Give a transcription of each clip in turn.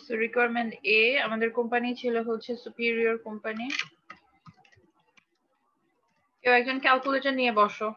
So requirement এ আমাদের company ছিল হচ্ছে সুপিরিয়র কোম্পানি। কেউ একজন ক্যালকুলেটর নিয়ে বসো।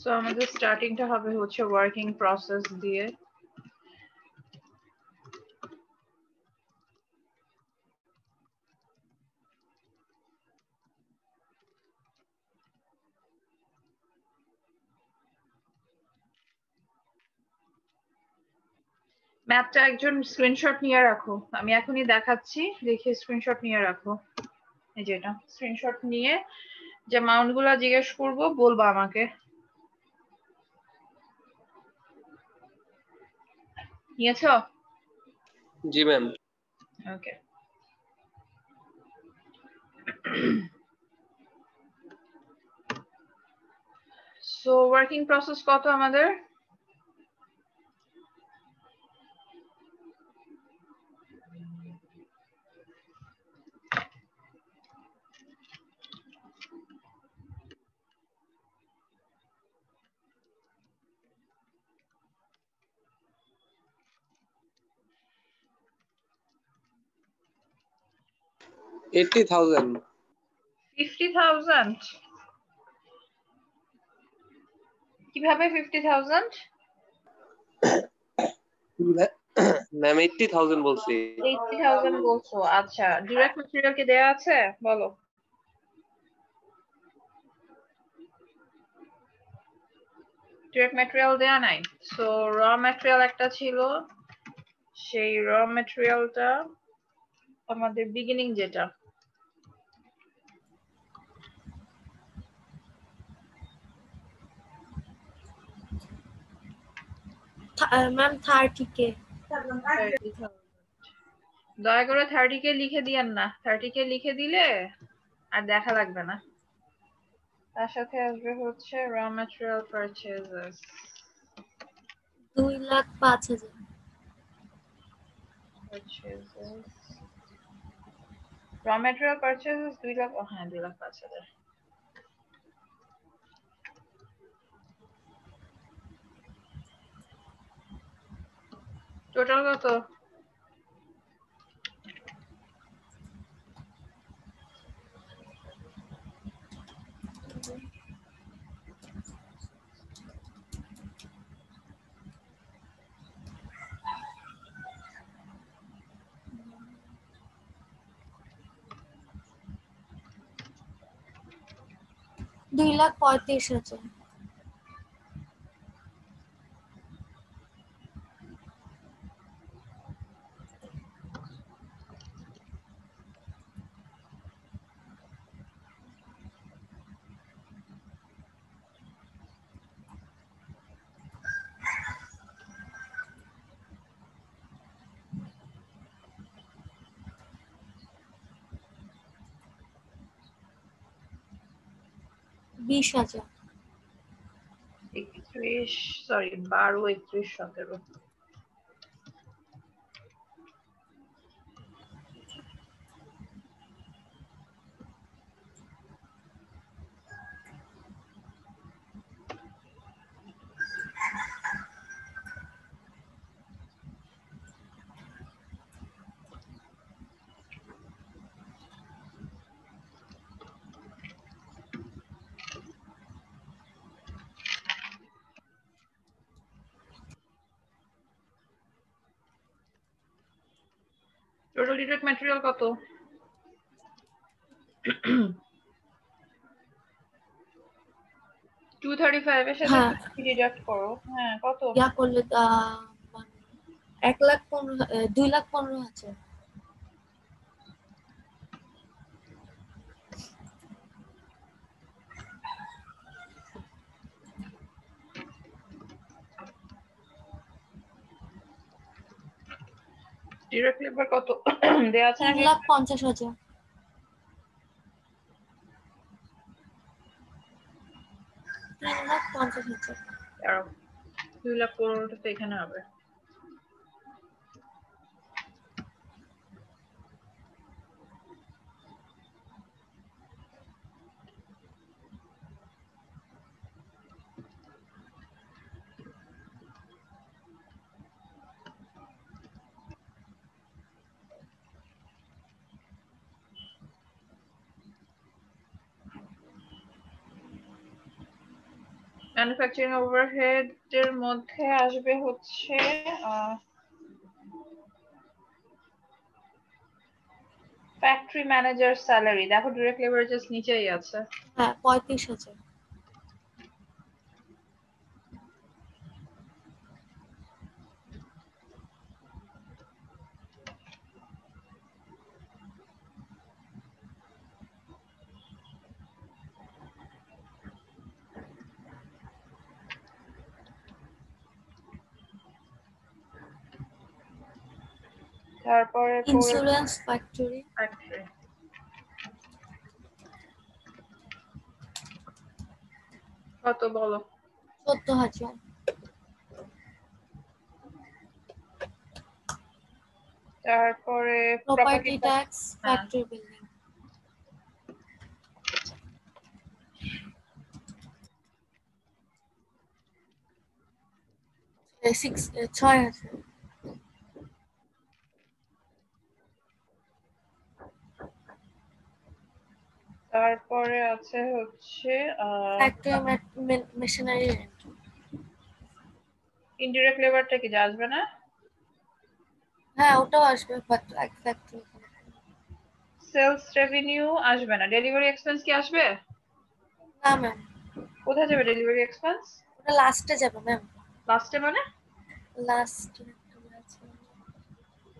সো আমাদের স্টার্টিংটা হবে হচ্ছে ওয়ার্কিং প্রসেস দিয়ে। ম্যাপটা একজন স্ক্রিনশট নিয়ে রাখো, আমি এখনই দেখাচ্ছি, দেখে স্ক্রিনশট নিয়ে রাখো। এই যেটা স্ক্রিনশট নিয়ে যে অ্যামাউন্ট গুলা জিজ্ঞেস করবো বলবা আমাকে। নিয়েছো? জি ma'am. Okay. So working process কত আমাদের? $80,000। 50,000? কিভাবে 50,000? ম্যাম 80,000 বলছি। 80,000 বলছো, আচ্ছা। ডিরেক্ট ম্যাটেরিয়াল কি দেয়া আছে বলো? ডিরেক্ট ম্যাটেরিয়াল দেয়া নাই। সো র ম্যাটেরিয়াল একটা ছিল, সেই র ম্যাটেরিয়ালটা আমাদের বিগিনিং যেটা ম্যাম 30K। দয়া করে 30K লিখে দিয়েন না, 30K লিখে দিলে আর দেখা লাগবে না। তার সাথে আসবে হচ্ছে র ম্যাটেরিয়াল পারচেজেস 2,05,000। র ম্যাটেরিয়াল পারচেজেস 2 লাখ, হ্যাঁ 2,05,000। টোটাল কত? $2,35,000। $20,000। 31, সরি 12, 31, 17। টোটাল ডিরেক্ট ম্যাটেরিয়াল কত? 235 এর সাথে হ্যাঁ ডিডাক্ট করো। হ্যাঁ কত? ইয়া করলে 1,15,000 2,15,000 আছে। ডিরেক্ট লেবার কত দেয়া আছে নাকি? 3,50,000। 3,50,000। 2,15,000 তো এখানে হবে। ম্যানুফ্যাকচারিং ওভারহেড এর মধ্যে আসবে হচ্ছে ফ্যাক্টরি ম্যানেজার স্যালারি। দেখো ডিরেক্ট লেবার জাস্ট নিচেই আছে। হ্যাঁ 35,000। তারপরে ইন্স্যুরেন্স ফ্যাক্টরি ফ্যাক্টরি কত বলো? 14,000। তারপরে প্রপার্টি ট্যাক্স ফ্যাক্টরি বিল্ডিং 6,000। তারপরে আছে হচ্ছে ফ্যাক্টরি মেশিনারি রেন্ট। ইনডিরেক্ট লেবারটা কি যা আসবে না? হ্যাঁ ওটাও আসবে বাট ফ্যাক্টরি। সেলস রেভিনিউ আসবে না। ডেলিভারি এক্সপেন্স কি আসবে? না ম্যাম কোথায় যাবে ডেলিভারি এক্সপেন্স? ওটা লাস্টে যাবে ম্যাম। লাস্টে মানে? লাস্ট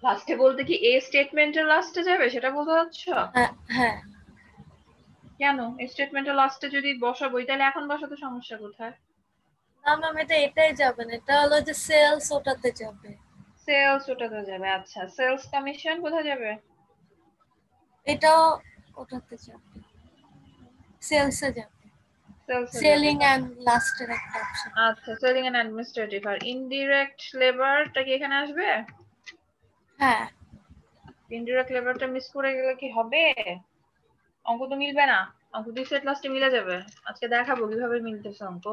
লাস্টে বলতে কি এ স্টেটমেন্টের লাস্টে যাবে সেটা বলতে চাচ্ছ? হ্যাঁ হ্যাঁ। কেন এই স্টেটমেন্টের লাস্টে যদি বসাবোই তাহলে এখন বসাতে সমস্যা কোথায়? না ম্যাম এটাই যাবে না, এটা হলো যে সেলস ওটাতে যাবে। সেলস ওটাতে যাবে। আচ্ছা সেলস কমিশন কোথায় যাবে? এটাও ওটাতে যাবে, সেলসে যাবে। সেলসে যাবে। সেলিং এন্ড লাস্টের একটা অপশন। আচ্ছা সেলিং এন্ড অ্যাডমিনিস্ট্রেটিভ। আর ইনডিরেক্ট লেবারটা কি এখানে আসবে? হ্যাঁ ইনডিরেক্ট লেবারটা মিস করে গেলে কি হবে? অঙ্ক তো মিলবে না। অঙ্ক দুই সেট লাস্টে মিলে যাবে। আজকে দেখাবো কিভাবে মিলতেছে অঙ্ক।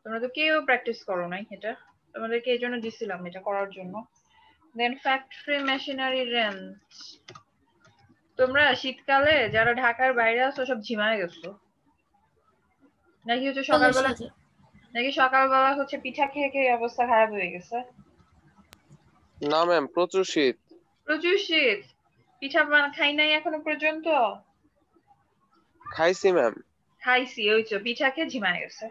তোমরা তো কেউ প্র্যাকটিস করো নাই এটা, তোমাদেরকে এই জন্য দিছিলাম এটা করার জন্য। দেন ফ্যাক্টরি মেশিনারি রেন্ট। তোমরা শীতকালে যারা ঢাকার বাইরে আছো সব ঝিমায় গেছো নাকি? হচ্ছে সকালবেলা 40,000। হচ্ছে পিঠা খেয়ে খেয়ে অবস্থা খারাপ হয়ে গেছে? না ম্যাম, প্রচুর শীত। প্রচুর শীত। পিঠা খাই নাই এখনো পর্যন্ত? খাইছি ম্যাম। খাইছি, ওই তো পিঠা খেয়ে ঝিমায় গেছে।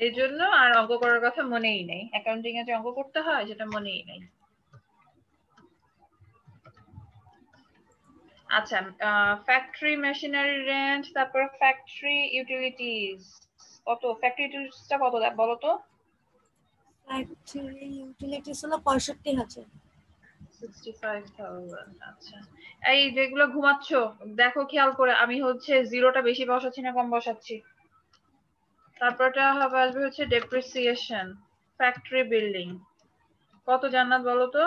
এই জন্য আর অঙ্ক করার কথা মনেই নেই। অ্যাকাউন্টিং এ যে অঙ্ক করতে হয় সেটা মনেই নেই। আচ্ছা ফ্যাক্টরি মেশিনারি রেন্ট, তারপর ফ্যাক্টরি ইউটিলিটিস কত? ফ্যাক্টরি ইউটিলিটিসটা কত বলো তো? ফ্যাক্টরি ইউটিলিটিস হলো 65,000। 65,000। আচ্ছা এই যেগুলো ঘুমাচ্ছ দেখো খেয়াল করে আমি হচ্ছে জিরোটা বেশি বসাচ্ছি না কম বসাচ্ছি। তারপরটা হবে আসবে হচ্ছে ডেপ্রিসিয়েশন। ফ্যাক্টরি বিল্ডিং কত জান্নাত বলো তো?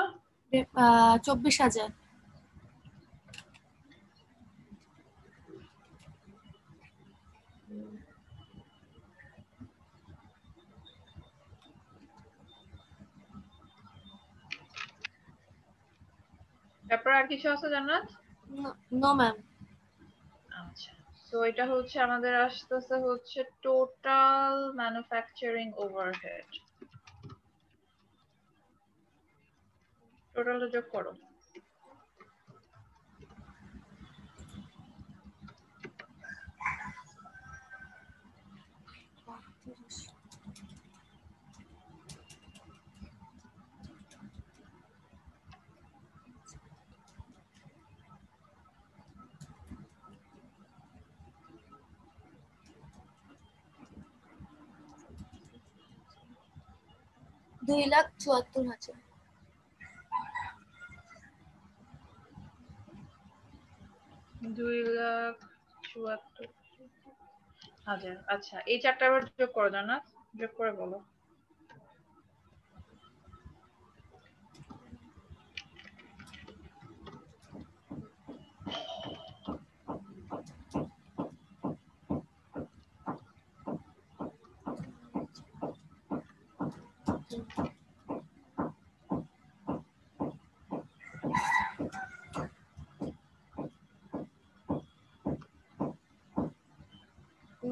24,000। তারপর আর কিছু আছে জান্নাত? No ma'am. আচ্ছা তো এটা হচ্ছে আমাদের আসতেছে হচ্ছে টোটাল ম্যানুফ্যাকচারিং ওভারহেড। টোটালটা যোগ করো। দুই লাখ ৭৪,০০০। 2,74,000। আচ্ছা, এই চারটা আবার যোগ করো জান্নাত, যোগ করে বলো।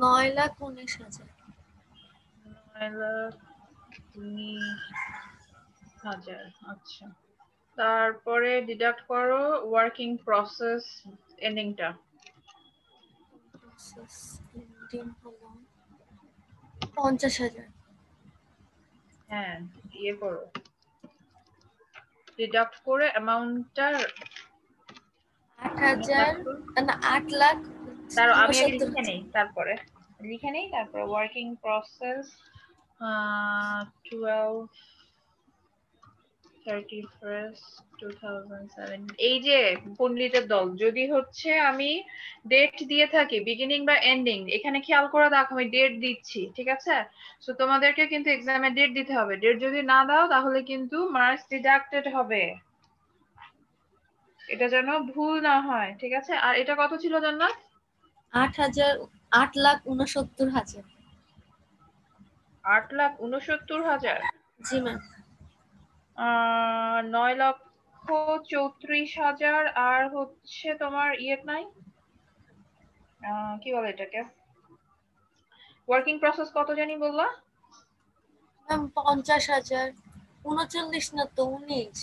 নয় লাখ ১৯,০০০। 9,19,000। আচ্ছা, তারপরে ডিডাক্ট করো ওয়ার্কিং প্রসেস এন্ডিংটা। এন্ডিং হলো ৫০,০০০। হ্যাঁ, ইয়ে করো, ডিডাক্ট করে অ্যামাউন্টটা ৮,০০০ না ৮,০০,০০০ দাঁড়াও আমি আগে ৬৯,০০০। লিখে নেই, তারপরে ওয়ার্কিং প্রসেস 12 31st 2007। এই যে পণ্ডিতের দল, যদি হচ্ছে আমি ডেট দিয়ে থাকি বিগিনিং বা এন্ডিং, এখানে খেয়াল করে দেখো আমি ডেট দিচ্ছি, ঠিক আছে? সো তোমাদেরকে কিন্তু এক্সামে ডেট দিতে হবে। ডেট যদি না দাও তাহলে কিন্তু মার্কস ডিডাক্টেড হবে, এটা যেন ভুল না হয়, ঠিক আছে? আর এটা কত ছিল জান্নাত? ৮,৬৯,০০০। 8,69,000। জি ম্যাম। 9,34,000 আর হচ্ছে তোমার ইয়ে নাই, কি বলে এটাকে, ওয়ার্কিং প্রসেস কত জানি বললা? ম্যাম ৫০,০০০। ৩৯ না তো ১৯।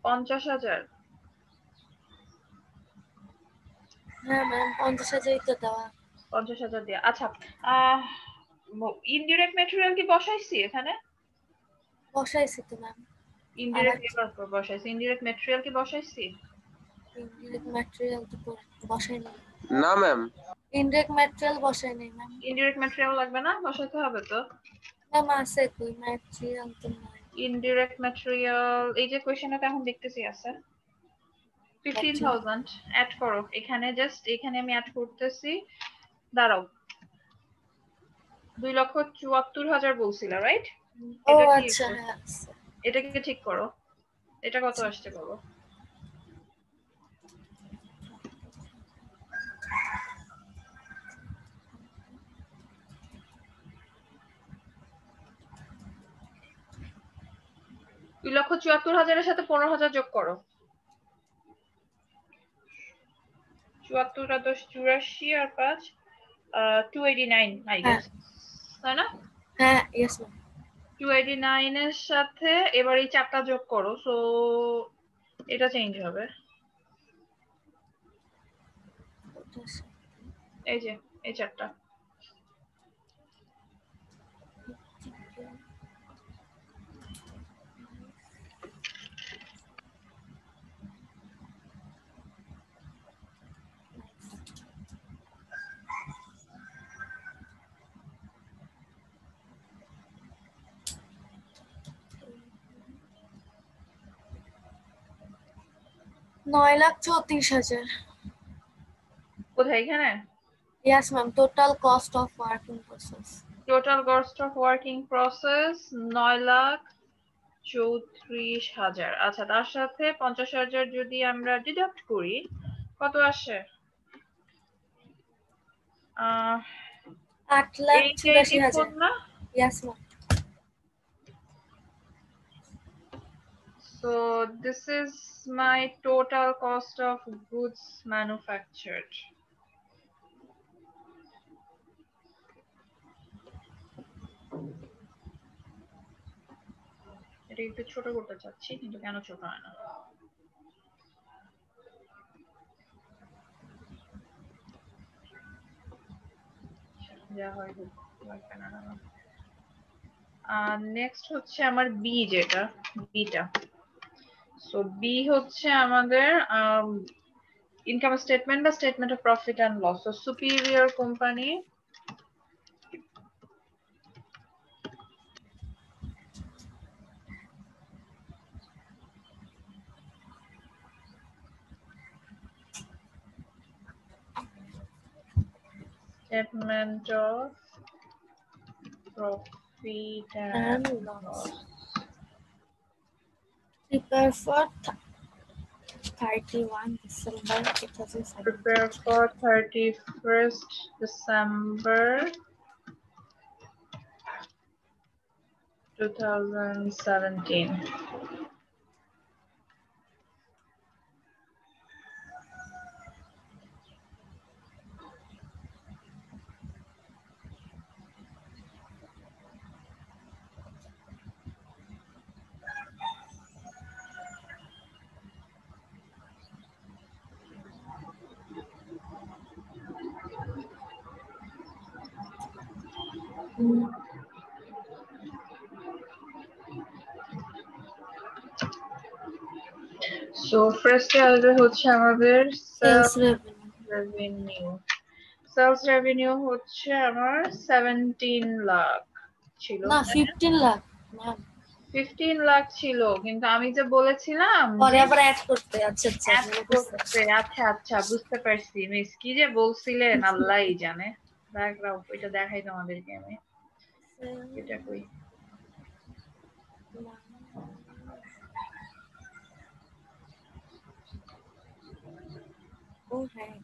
50,000। হ্যাঁ ম্যাম ৫০,০০০ তো দেওয়া। 50,000 দিয়ে, আচ্ছা। ইনডিরেক্ট ম্যাটেরিয়াল কি বসাইছি এখানে? বসাইছি তো ম্যাম। আবার ইনডিরেক্ট ম্যাটেরিয়াল কি বসাইছি? ইনডিরেক্ট ম্যাটেরিয়াল তো বসাই নাই। না ম্যাম। ইনডিরেক্ট ম্যাটেরিয়াল বসাই নাই ম্যাম। ইনডিরেক্ট ম্যাটেরিয়াল লাগবে না, বসাইতে হবে তো। ম্যাম আছে কই ম্যাটেরিয়াল তো নাই। ইনডিরেক্ট ম্যাটেরিয়াল এই যে কোশ্চেনটা এখন দেখতেছি আছে 15,000 অ্যাড করো এখানে, জাস্ট এখানে আমি অ্যাড করতেছি। দাঁড়াও, 2,74,000 বলছিলা, রাইট? ও এটা কি, আচ্ছা হ্যাঁ আছে। এটাকে ঠিক করো। এটা কত আসছে বলো? দুই লক্ষ 74,000-এর সাথে 15,000 যোগ করো। 74 আর 10 84 আর 5 289 আই হ্যাঁ গেস, তাই না? হ্যাঁ ইয়েস ম্যাম। 289 এর সাথে এবার এই চারটা যোগ করো, সো এটা চেঞ্জ হবে। এই যে এই চারটা, নয় লাখ ৩৪,০০০। কোথায় এখানে? Yes ma'am total cost of working process. Total cost of working process 9,34,000। আচ্ছা, তার সাথে 50,000 যদি আমরা ডিডাক্ট করি কত আসে? ৮,৮৪,০০০। 884 না? Yes ma'am. So this is my total cost of goods manufactured. এটা একটু ছোট করতে চাচ্ছি, কিন্তু কেন ছোট হয় না? যা হয় হোক, লাগবে না। নেক্সট হচ্ছে আমার বি, যেটা বিটা। সো বি হচ্ছে আমাদের ইনকাম স্টেটমেন্ট বা statement of profit and loss. So superior company statement of profit and And loss. loss. Prepare for 31 December 2017. Prepare for 31st December 2017. So first আসবে হচ্ছে আমাদের Sales revenue. Sales revenue হচ্ছে আমার 17 লাখ ছিল। না 15 লাখ ম্যাম। 15 লাখ ছিল, কিন্তু আমি যে বলেছিলাম পরে যে আবার অ্যাড করতে। আচ্ছা আচ্ছা add করতে। আচ্ছা আচ্ছা, বুঝতে পারছি মিস, কি যে বলছিলেন আল্লাহই জানে। দাঁড়াও, ওইটা দেখাই তোমাদেরকে আমি। এটা কই? ও হ্যাঁ,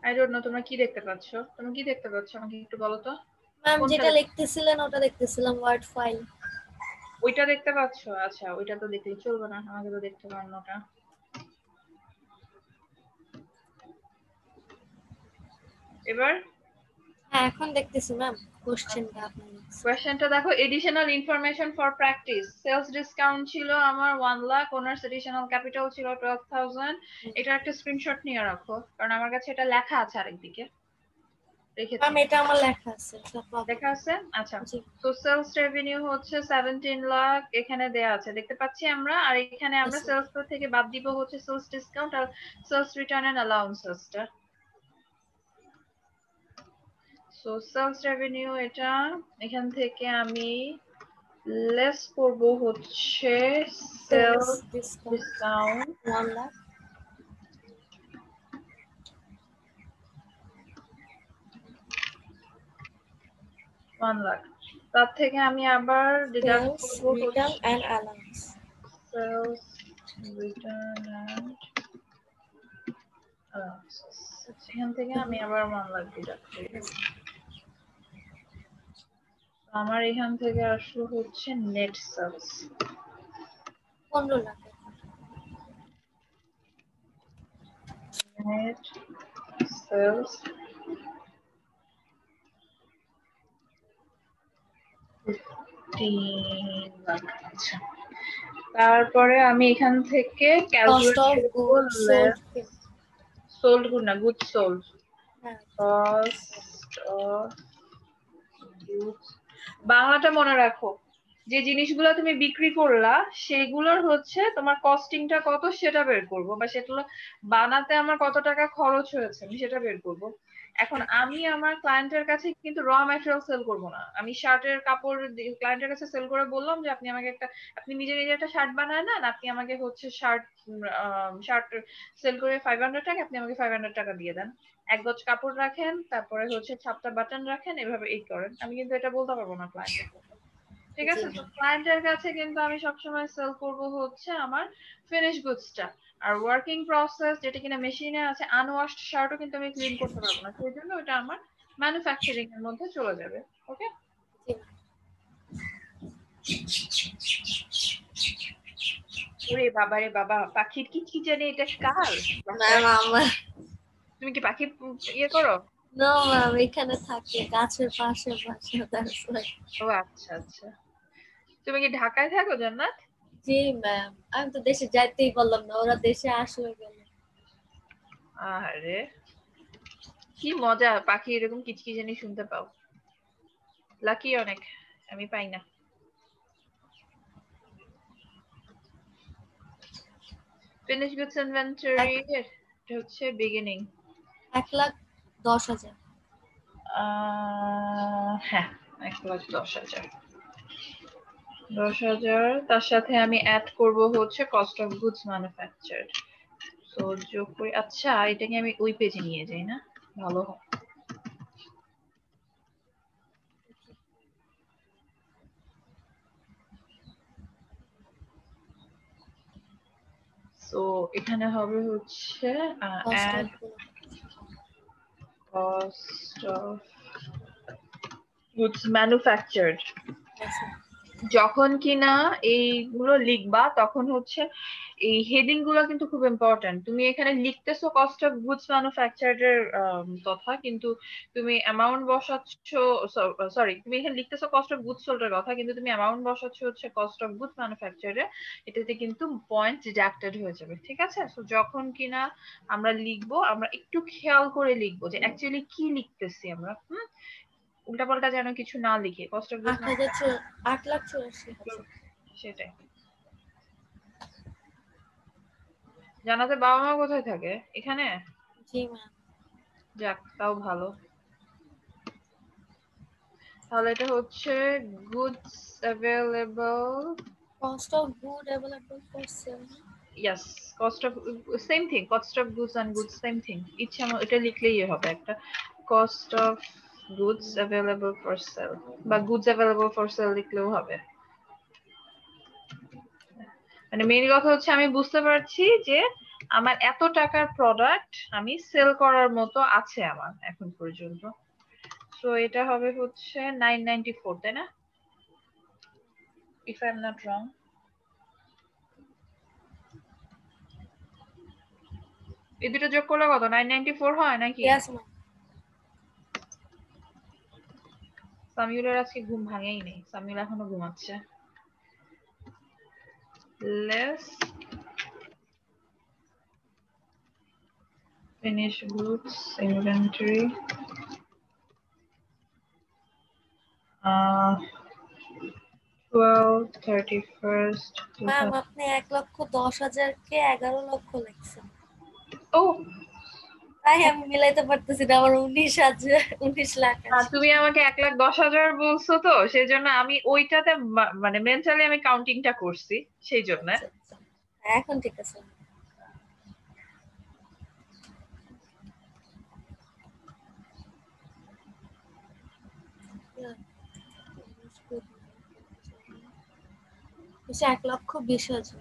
আই ডোন্ট নো তোমরা কি দেখতে পাচ্ছ। তোমরা কি দেখতে পাচ্ছ আমাকে একটু বলো তো। ম্যাম কোনটা যেটা লিখতেছিলেন ওটা দেখতেছিলাম, ওয়ার্ড ফাইল। ওইটা দেখতে পাচ্ছ? আচ্ছা, ওইটা তো দেখলে চলবে না, আমাকে তো দেখতে হবে অন্যটা। এবার হ্যাঁ এখন দেখতেছি ম্যাম কোশ্চেনটা আপনার। কোয়েশ্চেনটা দেখো, additional information for practice. Sales discount ছিল আমার 1 লাখ, ওনার্স এডিশনাল ক্যাপিটাল ছিল 12,000। এটা একটা স্ক্রিনশট নিয়ে রাখো, কারণ আমার কাছে এটা লেখা আছে আরেকদিকে, রেখেছি। ম্যাম এটা আমার লেখা আছে, লেখা আছে? আচ্ছা। জি। তো সেলস রেভিনিউ হচ্ছে 17 লাখ, এখানে দেয়া আছে দেখতে পাচ্ছি আমরা। আর এখানে আমরা আচ্ছা। সেলস থেকে বাদ দিব হচ্ছে সেলস ডিসকাউন্ট আর সেলস রিটার্ন এন্ড অ্যালাউন্সেসটা। সো সেলস রেভিনিউ এটা এখান থেকে আমি লেস করব হচ্ছে সেলস ডিসকাউন্ট 1 লাখ। 1 লাখ। তার থেকে আমি আবার ডিডাক্ট সেলস করব return and allowance. Sales return and allowances. এখান থেকে আমি আবার 1 লাখ ডিডাক্ট করব। আমার এখান থেকে আসলো হচ্ছে net sales 15 lakh. Net sales 15 lakh. আচ্ছা, তারপরে আমি এখান থেকে কস্ট অফ ক্যালকুলেট গুডস করলে সোল্ড। সোল্ড গুড না, গুড সোল্ড। হ্যাঁ কস্ট অফ গুডস, বাংলাটা মনে রাখো। যে জিনিসগুলো তুমি বিক্রি করলা সেগুলোর হচ্ছে তোমার কস্টিংটা কত সেটা বের করবো, বা সেগুলো বানাতে আমার কত টাকা খরচ হয়েছে আমি সেটা বের করবো। এখন আমি আমার ক্লায়েন্টের কাছে কিন্তু র ম্যাটেরিয়াল সেল করবো না। আমি শার্টের কাপড় ক্লায়েন্টের কাছে সেল করে বললাম যে আপনি আমাকে একটা, আপনি নিজে নিজে একটা শার্ট বানায় না, আপনি আমাকে হচ্ছে শার্ট সেল করে 500 টাকা, আপনি আমাকে 500 টাকা দিয়ে দেন। এক গজ কাপড় রাখেন, তারপরে হচ্ছে 7টা বাটন রাখেন, এভাবে এই করেন। আমি কিন্তু এটা বলতে পারবো না ক্লায়েন্টের কাছে। ঠিক আছে? তো ক্লায়েন্টের কাছে কিন্তু আমি সবসময় সেল করব হচ্ছে আমার ফিনিশ গুডসটা। আর ওয়ার্কিং প্রসেস যেটা কিনা মেশিনে আছে, আনওয়াশড শার্টও কিন্তু আমি ক্লিন করতে পারবো না, সেই জন্য ওটা আমার ম্যানুফ্যাকচারিং এর মধ্যে চলে যাবে। ওকে? ওরে বাবা রে বাবা, পাখির কি জানি এটা কাল। ম্যাম আমার তুমি কি পাখি ইয়ে করো? না ম্যাম এখানে থাকে গাছের পাশে পাশে that's why. ও আচ্ছা আচ্ছা, তুমি কি ঢাকায় থাকো জান্নাত? জি ম্যাম, আমি তো দেশে যাইতেই পারলাম না, ওরা দেশে আসলে গেল। আরে কি মজা, পাখি এরকম কিচকিচানি শুনতে পাও, লাকি অনেক, আমি পাই না। ফিনিশ গুডস ইনভেন্টরি এটা হচ্ছে বিগিনিং। 1,10,000। হ্যাঁ 1,10,000। 10,000 তার সাথে আমি অ্যাড করব হচ্ছে cost of goods manufactured. So যোগ করি, আচ্ছা এটাকে আমি ওই পেজে নিয়ে যাই না, ভালো হয়। সো এখানে হবে হচ্ছে add cost of goods manufactured. যখন কিনা এইগুলো লিখবা তখন হচ্ছে এই হেডিং গুলো কিন্তু খুব ইম্পর্টেন্ট। তুমি এখানে লিখতেছো কস্ট অফ গুডস ম্যানুফ্যাকচার্ড এর কথা, কিন্তু তুমি অ্যামাউন্ট বসাচ্ছ, সরি তুমি এখানে লিখতেছো কস্ট অফ গুডস সোল্ড এর কথা, কিন্তু তুমি অ্যামাউন্ট বসাচ্ছ হচ্ছে কস্ট অফ গুডস ম্যানুফ্যাকচার্ড এর। এটাতে কিন্তু পয়েন্ট ডিডাক্টেড হয়ে যাবে, ঠিক আছে? তো যখন কিনা আমরা লিখবো আমরা একটু খেয়াল করে লিখবো যে অ্যাকচুয়ালি কি লিখতেছি আমরা, উল্টাপাল্টা যেন কিছু না লিখে। Cost of goods 8,84,000। সেটাই। জানাতে বাবা মা কোথায় থাকে? এখানে? জি ম্যাম। যাক তাও ভালো। তাহলে এটা হচ্ছে goods available, cost of good available for sale. Yes cost of, same thing, cost of goods and goods same thing. ইচ্ছা এটা লিখলেই হবে একটা, cost of goods available for sale বা গুডস অ্যাভেলেবল ফর সেল লিখলেও হবে। মানে মেইন কথা হচ্ছে আমি বুঝতে পারছি যে আমার এত টাকার প্রোডাক্ট আমি সেল করার মতো আছে আমার এখন পর্যন্ত। সো এটা হবে হচ্ছে 994, তাই না? If I am not wrong. এই দুটো যোগ করলে কত 994 হয় নাকি? Yes ma'am. সামিউলের আজকে ঘুম ভাঙেই নেই, সামিউল এখনো ঘুমাচ্ছে। Less finish goods inventory 12/31 ma'am আপনি 1,10,000-কে 11 লক্ষ লিখছেন। ও তাই আমি মিলাইতে পারতেছি না, আমার 19,000 19 লাখ আছে। তুমি আমাকে 1,10,000 বলছো, তো সেই জন্য আমি ওইটাতে মানে মেন্টালি আমি কাউন্টিংটা করছি সেই জন্য। আচ্ছা আচ্ছা, হ্যাঁ, এখন ঠিক আছে। হচ্ছে 1,20,000।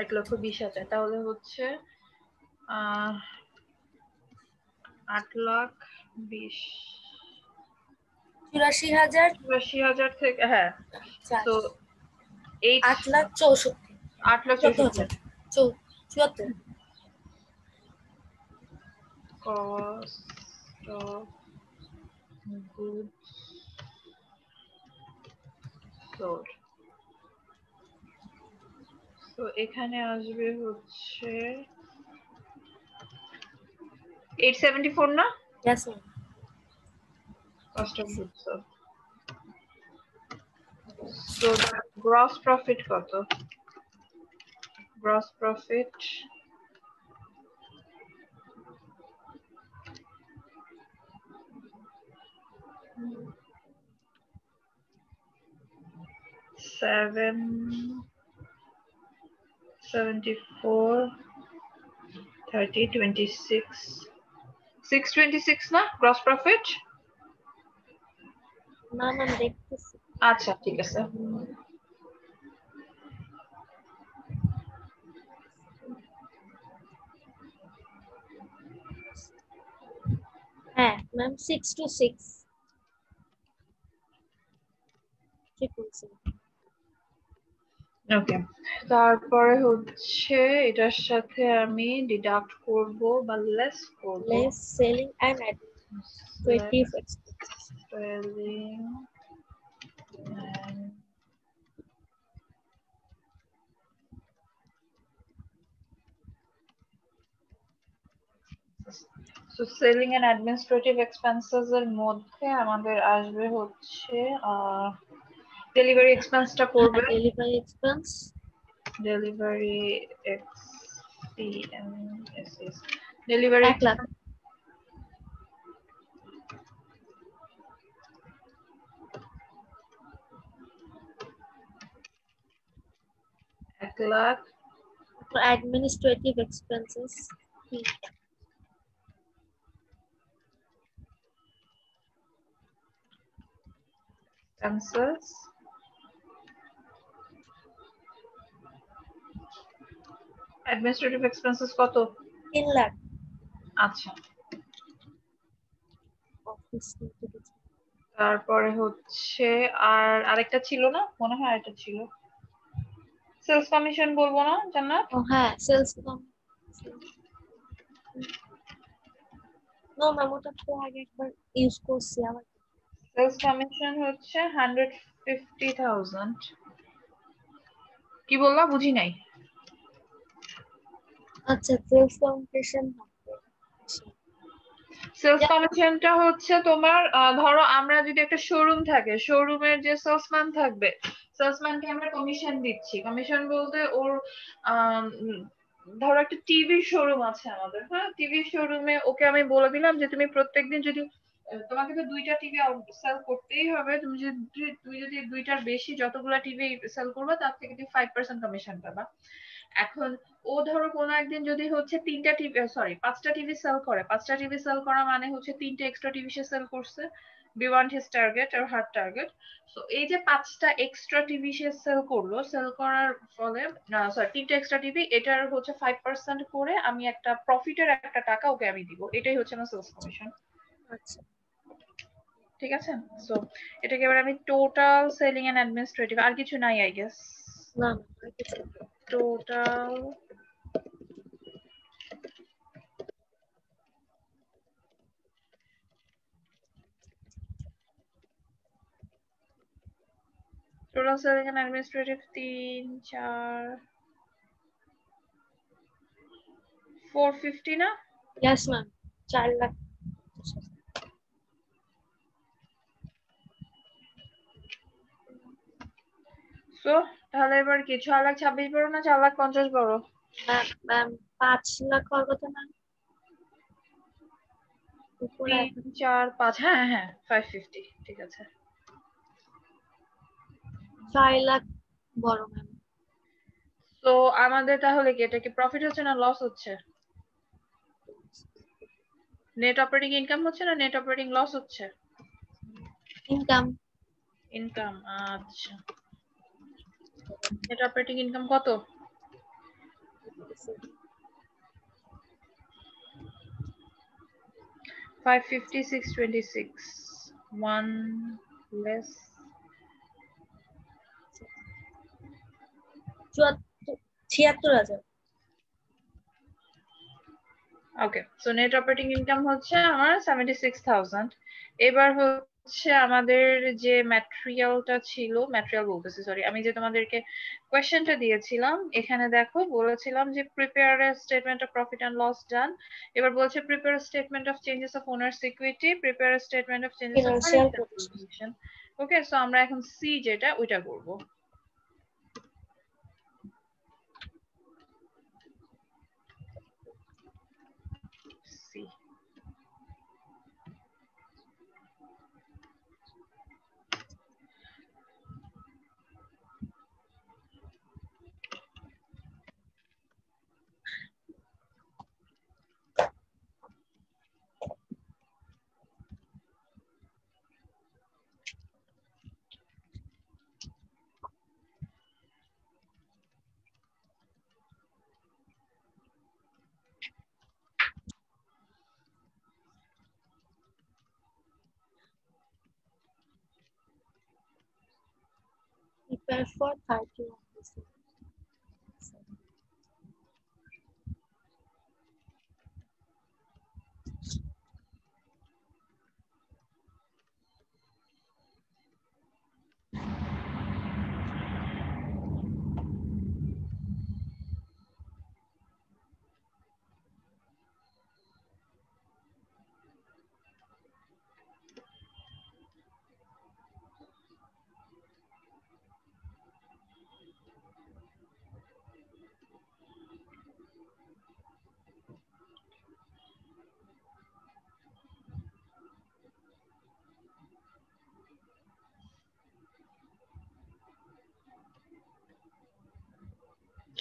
1,20,000 তাহলে হচ্ছে 8,20,000 84,000। 84,000 থেকে, হ্যাঁ। তো 8,64,000। 8,64,000 74। cost of goods sold। তো এখানে আসবে হচ্ছে 874 না? Yes ma'am. cost of goods sold। so gross profit কত? gross profit 774 30 26 626 না gross profit? না ম্যাম দেখতেছি। আচ্ছা ঠিক আছে। হ্যাঁ ম্যাম 626 ঠিক বলছেন। ওকে, তারপরে হচ্ছে এটার সাথে আমি ডিডাক্ট করব বা লেস করব Less selling and administrative expenses. selling and so selling and administrative expenses এর মধ্যে আমাদের আসবে হচ্ছে ডেলিভারি এক্সপেন্সটা করবে Delivery expense. Delivery expenses delivery 1 lakh. এক lakh For administrative expenses. 3 lakh. expenses administrative expenses কত 3 lakh. আচ্ছা Office utilities. তারপরে হচ্ছে আর আরেকটা ছিল না মনে হয় আরেকটা ছিল সেলস কমিশন বলবো না জান্নাত Oh, হ্যাঁ, sales no ma'am, ওটা তো আগে একবার ইউজ করছি আবার। সেলস কমিশন হচ্ছে 150,000 কি বললা বুঝি নাই আচ্ছা, সেলস কমিশন সেলস কমিশনটা হচ্ছে তোমার ধরো আমরা যদি একটা শোরুম থাকে শোরুমের যে সেলসম্যান থাকবে সেলসম্যানকে আমরা কমিশন দিচ্ছি কমিশন বলতে ওর ধরো একটা টিভি শোরুম আছে আমাদের হ্যাঁ টিভি শোরুমে ওকে আমি বলে দিলাম যে তুমি প্রত্যেকদিন যদি তোমাকে তো দুইটা টিভি সেল করতেই হবে তুমি যদি দুইটার বেশি যতগুলা টিভি সেল করবে তার থেকে তুমি 5% কমিশন পাবা এখন ও ধরো কোনো একদিন যদি হচ্ছে তিনটা টিভি সরি পাঁচটা টিভি সেল করে পাঁচটা টিভি সেল করা মানে হচ্ছে তিনটা এক্সট্রা টিভি সে সেল করছে বিয়ন্ড হিজ টার্গেট আর হার টার্গেট সো এই যে পাঁচটা এক্সট্রা টিভি সে সেল করলো সেল করার ফলে সরি তিনটা এক্সট্রা টিভি এটার হচ্ছে 5% করে আমি একটা প্রফিটের একটা টাকা ওকে আমি দিব এটাই হচ্ছে আমার সেলস কমিশন আচ্ছা ঠিক আছে সো এটাকে এবার আমি টোটাল সেলিং এন্ড অ্যাডমিনিস্ট্রেটিভ আর কিছু নাই আই গেস না আর কিছু না। Total total selling and administrative 450 না Yes ma'am, 4 lakh. সো তাহলে এবার কি 6,26,000 বড় না 4,50,000 বড় ম্যাম 5 লাখ হওয়ার কথা না উপরে 3 4 5 হ্যাঁ হ্যাঁ 550 ঠিক আছে 6 লাখ বড় ম্যাম। তো আমাদের তাহলে কি এটা কি প্রফিট হচ্ছে না লস হচ্ছে নেট অপারেটিং ইনকাম হচ্ছে না নেট অপারেটিং লস হচ্ছে ইনকাম ইনকাম আচ্ছা নেট অপারেটিং ইনকাম কত 550 626 1 less 76,000। Okay so net operating income হচ্ছে আমার 76,000 এবার হচ্ছে আমাদের যে ম্যাটেরিয়ালটা ছিল ম্যাটেরিয়াল বলতেছি সরি আমি যে তোমাদেরকে কোয়েশ্চেনটা দিয়েছিলাম এখানে দেখো বলেছিলাম যে prepare a statement of profit and loss done এবার বলছে prepare statement of changes of owner's equity prepare statement of changes of Financial financial position okay so আমরা এখন সি যেটা ওইটা করব সি prepare for 31 December.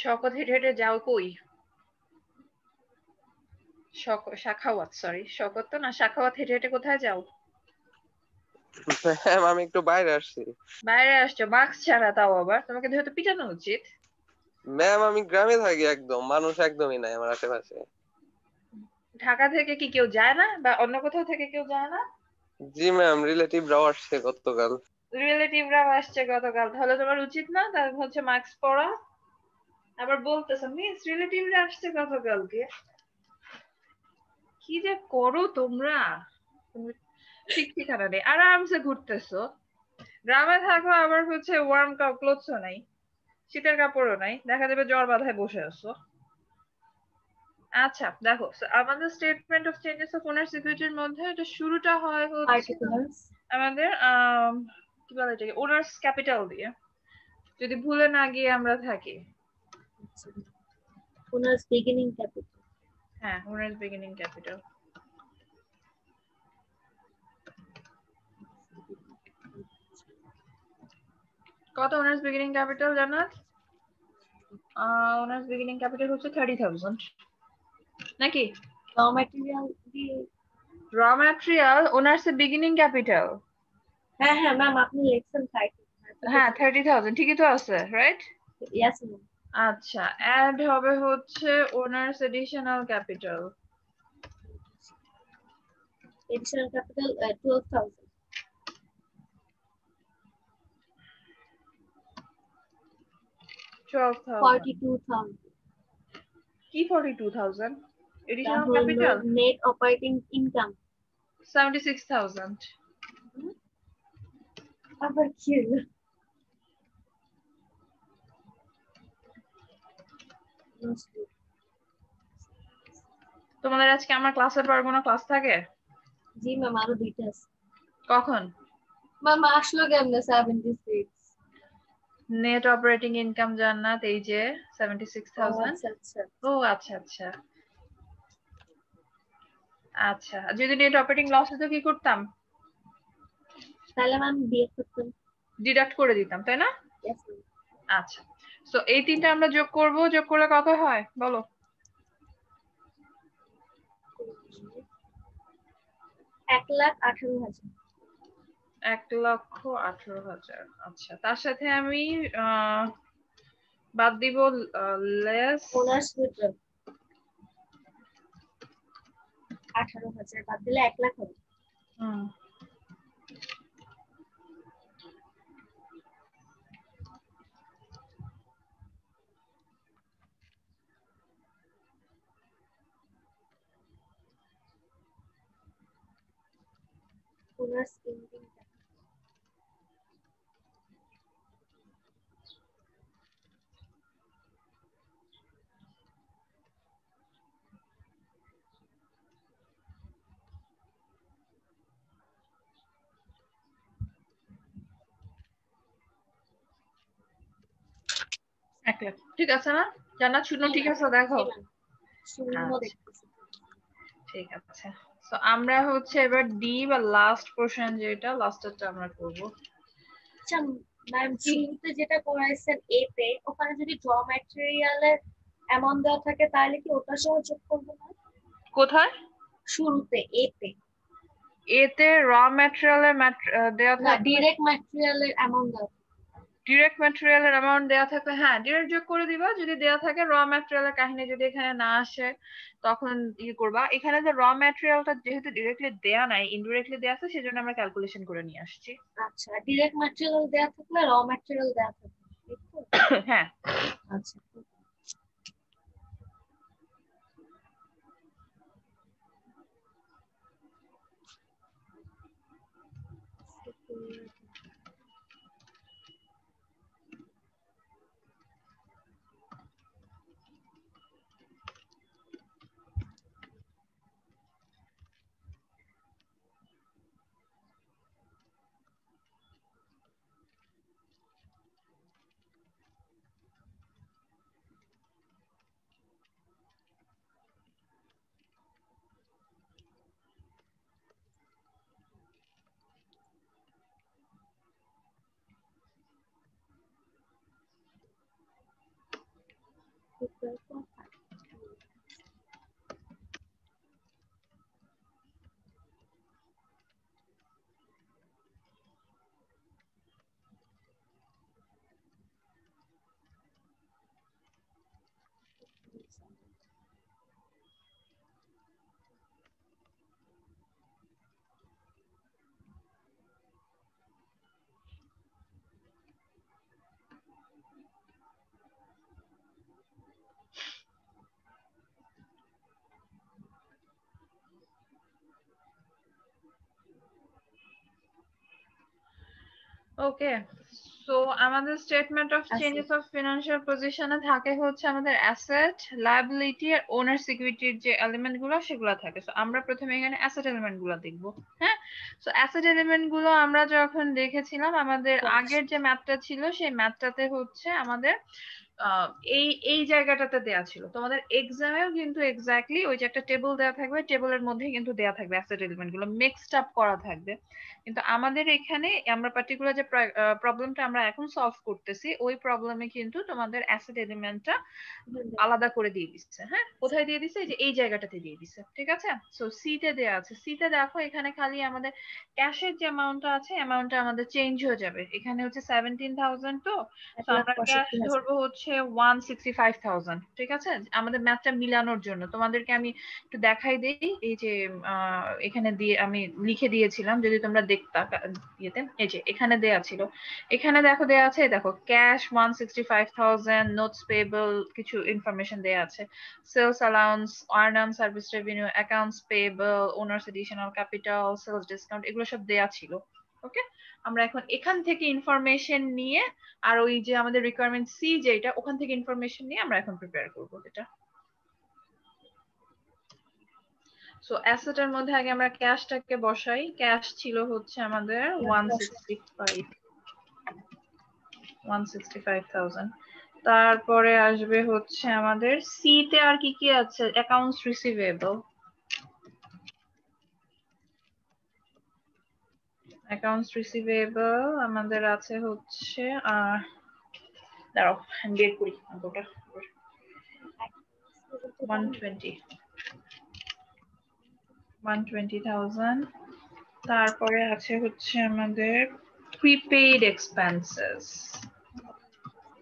শকত হেঁটে হেঁটে যাও কই? শাখাওয়াত, সরি, শকত তো না, শাখাওয়াত হেঁটে হেঁটে কোথায় যাও? ম্যাম আমি একটু বাইরে আসছি। বাইরে আসছো মাস্ক ছাড়া, তাও আবার তোমাকে ধরে তো পিটানো উচিত। ম্যাম আমি গ্রামে থাকি, একদম মানুষ একদমই নাই আমার আশেপাশে। ঢাকা থেকে কি কেউ যায় না, বা অন্য কোথাও থেকে কেউ যায় না? জি ম্যাম, রিলেটিভরাও আসছে গতকাল। রিলেটিভরা আসছে গতকাল, তাহলে তোমার উচিত না তাহলে হচ্ছে মাস্ক পরা? আবার বলতেছো মিস রিলেটিভরা আসছে গতকালকে। কি যে করো তোমরা, তুমি ঠিক ঠিকানা নেই, আরামসে ঘুরতেছো। গ্রামে থাকো আবার হচ্ছে ওয়ার্ম ক্লোথসও নাই, শীতের কাপড়ও নাই, দেখা যাবে জ্বর বাঁধায় বসে আছো। আচ্ছা দেখো, so আমাদের স্টেটমেন্ট অফ চেঞ্জেস অফ ওনার সিকিউরিটির মধ্যে এটা শুরুটা হয় হচ্ছে পার্টিকুলার্স। আমাদের কি বলে এটাকে, ওনার্স ক্যাপিটাল দিয়ে, যদি ভুলে না গিয়ে আমরা থাকি। Owner's beginning capital. হ্যাঁ, ওনার্স বিগিনিং ক্যাপিটাল। কত ওনার্স বিগিনিং ক্যাপিটাল জানাত? ওনার্স বিগিনিং ক্যাপিটাল হচ্ছে 30,000 নাকি? র ম্যাটেরিয়াল দিয়ে। র ম্যাটেরিয়াল ওনার্স বিগিনিং ক্যাপিটাল। হ্যাঁ হ্যাঁ ম্যাম, আপনি লিখছেন 30। হ্যাঁ 30,000 ঠিকই তো আছে, রাইট? Yes ma'am. আচ্ছা, অ্যাড হবে হচ্ছে owners additional capital. Additional capital 12,000। 12,000 42,000। কি 42,000? তা এডিশনাল হলো ক্যাপিটাল নেট অপারেটিং ইনকাম। 76,000। আবার কি হলো? তোমাদের আজকে আমার ক্লাসে পারবো না, ক্লাস থাকে? জি ম্যাম, আরো 2টা আছে। কখন? ম্যাম আসলো কেমনে 76? নেট অপারেটিং ইনকাম জান্নাত, এই যে ও 76,000। আচ্ছা আচ্ছা। ও আচ্ছা আচ্ছা আচ্ছা, যদি নেট অপারেটিং লস হতো কি করতাম? তাহলে ম্যাম বিয়ে করতেন। ডিডাক্ট করে দিতাম, তাই না? Yes ma'am. আচ্ছা, সো এই তিনটা আমরা যোগ করব, যোগ করলে কত হয় বলো? 1,18,000। 1,18,000। আচ্ছা, তার সাথে আমি বাদ দিব লেস। ওনার্স উইথড্রল 18,000 বাদ দিলে 1,00,000 হবে। ওনার্স এন্ডিং এক লাখ ঠিক আছে না? জান্নাত শূন্য ঠিক আছে দেখো। শূন্য আচ্ছা, দেখতেছি। ঠিক আছে। তো আমরা হচ্ছে এবার ডি বা লাস্ট পোরশন, যেটা লাস্টেরটা আমরা করব। আচ্ছা ম্যাম, শুরুতে যেটা করাইছেন এ তে, ওখানে যদি র ম্যাটেরিয়ালের অ্যামাউন্ট দেওয়া থাকে তাহলে কি ওটা সহ যোগ করবো না? কোথায়? শুরুতে এ তে। এতে র ম্যাটেরিয়ালের দেয়া না, থাকবে, ডিরেক্ট ম্যাটেরিয়ালের অ্যামাউন্ট দেওয়া থাকে। ডিরেক্ট ম্যাটেরিয়ালের অ্যামাউন্ট দেয়া থাকবে, হ্যাঁ ডিরেক্ট যোগ করে দিবা। যদি দেয়া থাকে র ম্যাটেরিয়ালের কাহিনী যদি এখানে না আসে, তখন ই করবা। এখানে যে র ম্যাটেরিয়ালটা যেহেতু ডিরেক্টলি দেয়া নাই, ইনডিরেক্টলি দেয়া আছে, সেজন্য আমরা ক্যালকুলেশন করে নিয়ে আসছি। আচ্ছা, ডিরেক্ট ম্যাটেরিয়াল দেওয়া থাকলে র ম্যাটেরিয়াল দেওয়া থাকবে, ঠিক তো? হ্যাঁ। আচ্ছা। ওকে, সো আমাদের statement of changes of financial পজিশনে থাকে হচ্ছে আমাদের অ্যাসেট, লায়াবিলিটি আর ওনার সিকিউরিটির যে এলিমেন্ট গুলো সেগুলো থাকে। সো আমরা প্রথমে এখানে অ্যাসেট এলিমেন্ট গুলো দেখবো। হ্যাঁ, সো অ্যাসেট এলিমেন্ট গুলো আমরা যখন দেখেছিলাম আমাদের আগের যে ম্যাপটা ছিল সেই ম্যাপটাতে হচ্ছে আমাদের এই এই জায়গাটাতে দেয়া ছিল। তোমাদের এক্সামেও কিন্তু এক্স্যাক্টলি ওই যে একটা টেবিল দেয়া থাকবে, টেবিলের মধ্যে কিন্তু দেয়া থাকবে অ্যাসেট এলিমেন্ট গুলো মিক্সড আপ করা থাকবে। কিন্তু আমাদের এখানে আমরা পার্টিকুলার যে প্রবলেমটা আমরা এখন সলভ করতেছি ওই প্রবলেমে কিন্তু তোমাদের অ্যাসেট এলিমেন্টটা আলাদা করে দিয়ে দিচ্ছে। হ্যাঁ, কোথায় দিয়ে দিচ্ছে? এই যে এই জায়গাটাতে দিয়ে দিচ্ছে। ঠিক আছে, সো সি তে দেয়া আছে। সি তে দেখো এখানে খালি আমাদের ক্যাশের যে অ্যামাউন্টটা আছে অ্যামাউন্টটা আমাদের চেঞ্জ হয়ে যাবে। এখানে হচ্ছে 17,000, তো আমরা ক্যাশ ধরবো হচ্ছে 165,000। ঠিক আছে, আমাদের ম্যাথটা মিলানোর জন্য তোমাদেরকে আমি একটু দেখাই দেই। এই যে এখানে দিয়ে আমি লিখে দিয়েছিলাম, যদি তোমরা দেখতা ইয়েতে, এই যে এখানে দেয়া ছিল। এখানে দেখো দেয়া আছে, দেখো ক্যাশ 165,000, নোটস পেয়েবল কিছু ইনফরমেশন দেয়া আছে, sales allowance, earn on service revenue, accounts payable, owners additional capital, sales discount, এগুলো সব দেয়া ছিল। ওকে, আমরা এখন এখান থেকে ইনফরমেশন নিয়ে আর ওই যে আমাদের রিকোয়ারমেন্ট সি যেটা ওখান থেকে ইনফরমেশন নিয়ে আমরা এখন প্রিপেয়ার করবো এটা। সো অ্যাসেটের মধ্যে আগে আমরা ক্যাশটাকে বসাই। ক্যাশ ছিল হচ্ছে আমাদের 165,000। তারপরে আসবে হচ্ছে আমাদের সি তে আর কি কি আছে? অ্যাকাউন্টস রিসিভেবল, অ্যাকাউন্টস রিসিভেবল আমাদের আছে হচ্ছে দাঁড়াও আমি বের করি অঙ্কটা। 120,000। তারপরে আছে হচ্ছে আমাদের prepaid expenses,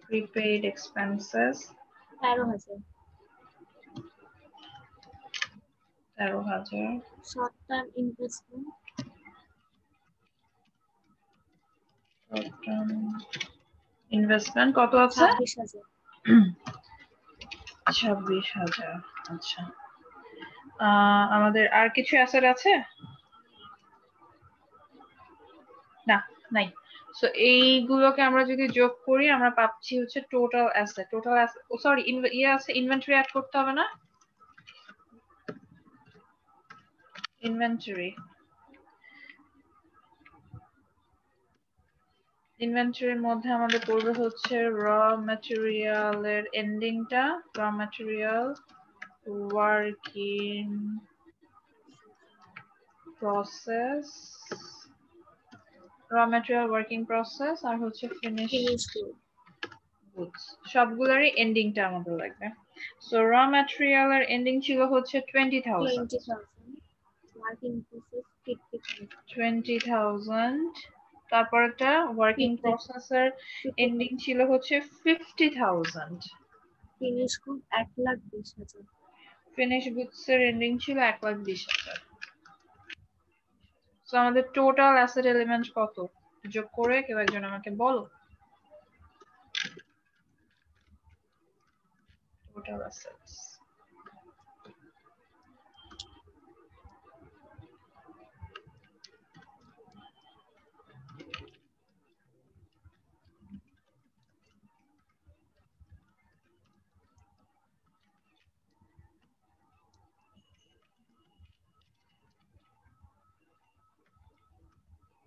prepaid expenses 13,000। Short term investment investment কত আছে? 26,000। 26,000। আচ্ছা, আমাদের আর কিছু অ্যাসেট আছে? না, নাই। সো এইগুলোকে আমরা যদি যোগ করি আমরা পাচ্ছি হচ্ছে টোটাল অ্যাসেট। টোটাল অ্যাসেট, ও সরি, ইয়ে আছে, ইনভেন্টরি অ্যাড করতে হবে না? ইনভেন্টরি, ইনভেন্টরির মধ্যে আমাদের পড়বে হচ্ছে র ম্যাটেরিয়ালের এন্ডিংটা, raw material working process, raw material working process আর হচ্ছে ফিনিশ গুডস, সবগুলোরই এন্ডিংটা আমাদের লাগবে। সো র ম্যাটেরিয়ালের এন্ডিং ছিল হচ্ছে 20,000। 20,000। তারপরটা ওয়ার্কিং প্রসেসের এন্ডিং ছিল হচ্ছে 50,000। Finish good 1,20,000। ফিনিশ গুডস এর এন্ডিং ছিল 1,20,000। সো আমাদের টোটাল অ্যাসেট এলিমেন্ট কত যোগ করে কেউ একজন আমাকে বলো। Total assets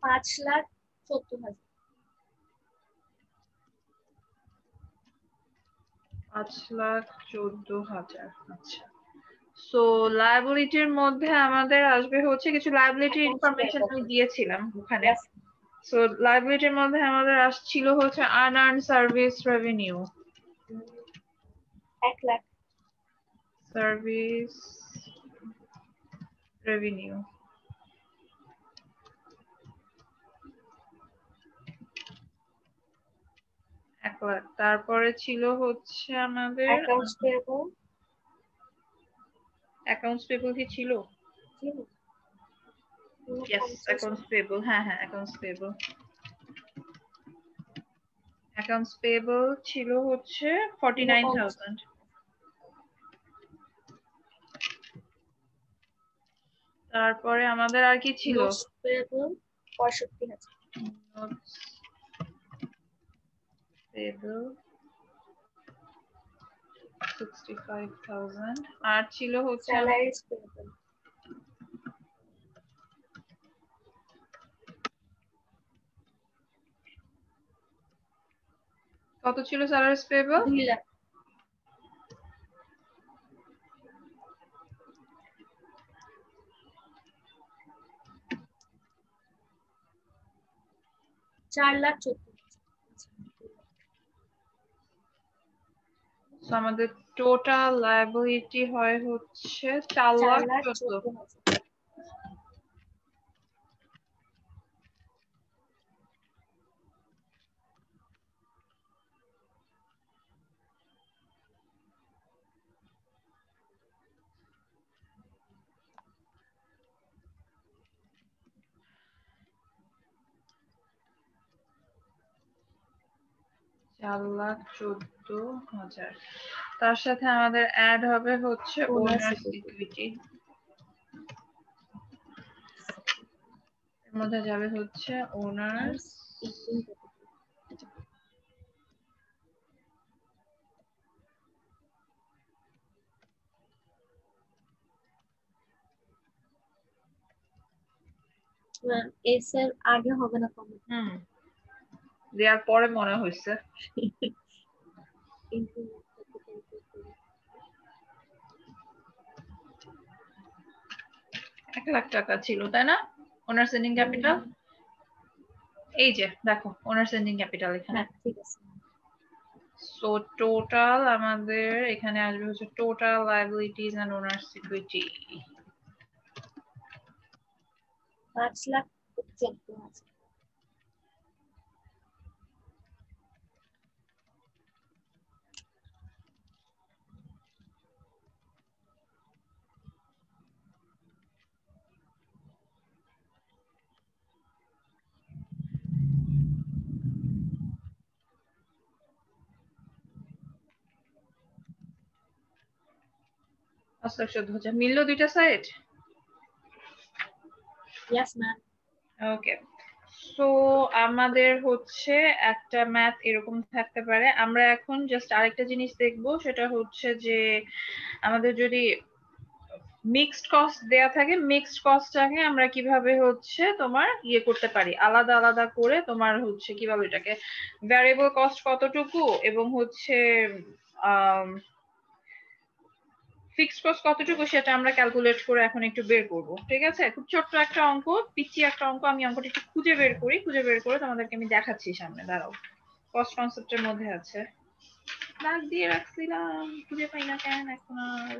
$5,14,000। 5,14,000। আচ্ছা, সো লায়াবিলিটির মধ্যে আমাদের আসবে হচ্ছে কিছু লায়াবিলিটি ইনফরমেশন আমি দিয়েছিলাম ওখানে। সো লায়াবিলিটির মধ্যে আমাদের আসছিল হচ্ছে unearned service revenue 1 lakh. Service revenue 1 lakh. তারপরে ছিল হচ্ছে আমাদের অ্যাকাউন্টস পেয়েবল অ্যাকাউন্টস পেবল কি ছিল? ছিল ইয়েস, অ্যাকাউন্টস পেবল। হ্যাঁ হ্যাঁ, অ্যাকাউন্টস পেবল। অ্যাকাউন্টস পেবল ছিল হচ্ছে 49,000। তারপরে আমাদের আর কি ছিল? Notes payable 65,000। Notes payable 65,000। আর ছিল হচ্ছে স্যালারিজ পেয়েবল কত ছিল স্যালারিজ পেবল? 2 লাখ। আমাদের টোটাল লায়াবিলিটি হয় হচ্ছে 4,14,000। $4,14,000। তার সাথে আমাদের অ্যাড হবে হচ্ছে ওনার্স ইকুইটি। এর মধ্যে যাবে হচ্ছে ওনার্স এস এর আগে হবে না কম। দেওয়ার পরে মনে হয়েছে কিন্তু 1 লাখ টাকা ছিল, তাই না? ওনার্স এন্ডিং ক্যাপিটাল এই যে দেখো, ওনার্স এন্ডিং ক্যাপিটাল এখানে। ঠিক আছে। সো টোটাল আমাদের এখানে আসবে হচ্ছে total liabilities and owners equity 5,14,000। মিললো দুইটা side? Yes ma'am. Okay, so আমাদের হচ্ছে একটা ম্যাথ এরকম থাকতে পারে। আমরা এখন জাস্ট আরেকটা জিনিস দেখবো, সেটা হচ্ছে যে আমাদের যদি মিক্সড কস্ট দেয়া থাকে, মিক্সড কস্টটাকে আমরা কিভাবে হচ্ছে তোমার ইয়ে করতে পারি, আলাদা আলাদা করে তোমার হচ্ছে কিভাবে এটাকে ভ্যারিয়েবল কস্ট কতটুকু এবং হচ্ছে ফিক্সড কস্ট কতটুকু সেটা আমরা ক্যালকুলেট করে এখন একটু বের করব। ঠিক আছে, খুব ছোট্ট একটা অঙ্ক, পিচ্ছি একটা অঙ্ক। আমি অঙ্কটা একটু খুঁজে বের করি, খুঁজে বের করে তোমাদেরকে আমি দেখাচ্ছি সামনে। দাঁড়াও, কস্ট কনসেপ্টের মধ্যে আছে, দাগ দিয়ে রাখছিলাম, খুঁজে পাই না কেন এখন আর।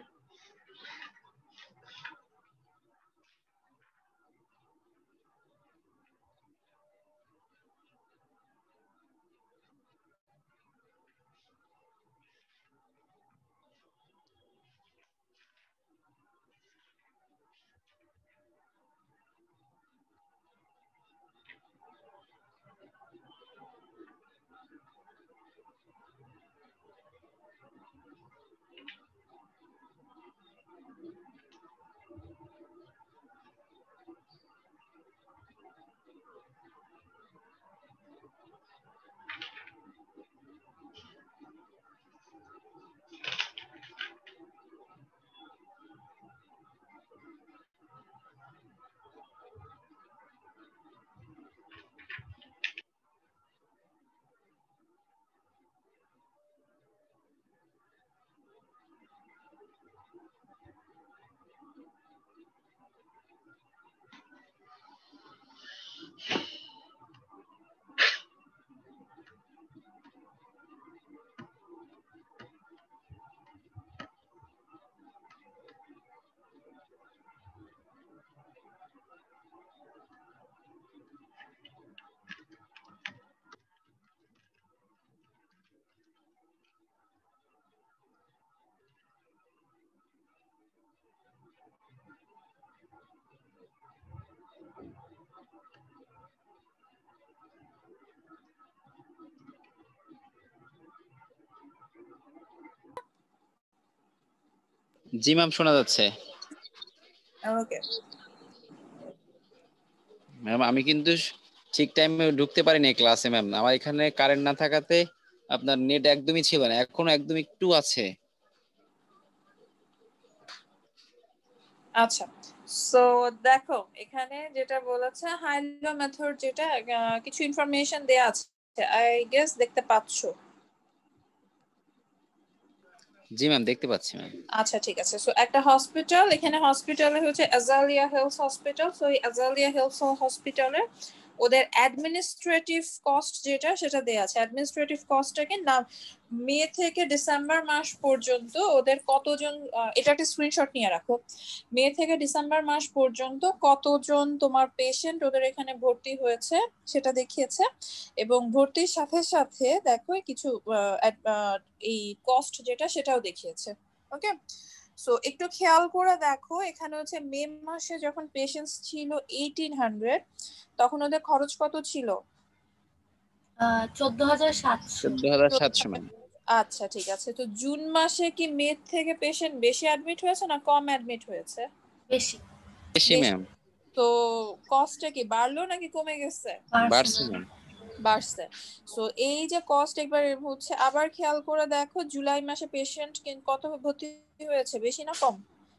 জি ম্যাম, শোনা যাচ্ছে। ওকে। ম্যাম আমি কিন্তু ঠিক টাইমে ঢুকতে পারিনি ক্লাসে ম্যাম। আমার এখানে কারেন্ট না থাকাতে আপনার নেট একদমই ছিল না, এখনো একদম একটু আছে। আচ্ছা, সো দেখো এখানে যেটা বলেছে হাইলো মেথড, যেটা কিছু ইনফরমেশন দেয়া আছে, আই গেস দেখতে পাচ্ছো। জি ম্যাম, দেখতে পাচ্ছি ম্যাম। আচ্ছা ঠিক আছে, সো একটা হসপিটাল, এখানে হসপিটালে হচ্ছে আজালিয়া হেলথ হসপিটাল। সো এই আজালিয়া হেলথ হসপিটালে ওদের অ্যাডমিনিস্ট্রেটিভ কস্ট যেটা সেটা দেয়া আছে। অ্যাডমিনিস্ট্রেটিভ কস্টটাকে না মে থেকে ডিসেম্বর মাস পর্যন্ত ওদের কতজন, এটা একটা স্ক্রিনশট নিয়ে রাখো। মে থেকে ডিসেম্বর মাস পর্যন্ত কতজন তোমার পেশেন্ট ওদের এখানে ভর্তি হয়েছে সেটা দেখিয়েছে, এবং ভর্তির সাথে সাথে দেখো কিছু এই কস্ট যেটা সেটাও দেখিয়েছে। ওকে, সো একটু খেয়াল করে দেখো, এখানে হচ্ছে মে মাসে যখন পেশেন্টস ছিল 1800, তখন ওদের খরচ কত ছিল? 14,700। 14,700 ম্যাম। আচ্ছা ঠিক আছে, তো জুন মাসে কি মে থেকে পেশেন্ট বেশি অ্যাডমিট হয়েছে না কম অ্যাডমিট হয়েছে? বেশি। বেশি ম্যাম। তো কস্টটা কি বাড়লো নাকি কমে গেছে? বাড়ছে ম্যাম। বাড়ছে। সো এই যে কস্ট একবার হচ্ছে আবার খেয়াল করে দেখো, জুলাই মাসে পেশেন্ট কত ভর্তি হয়েছে, বেশি না কম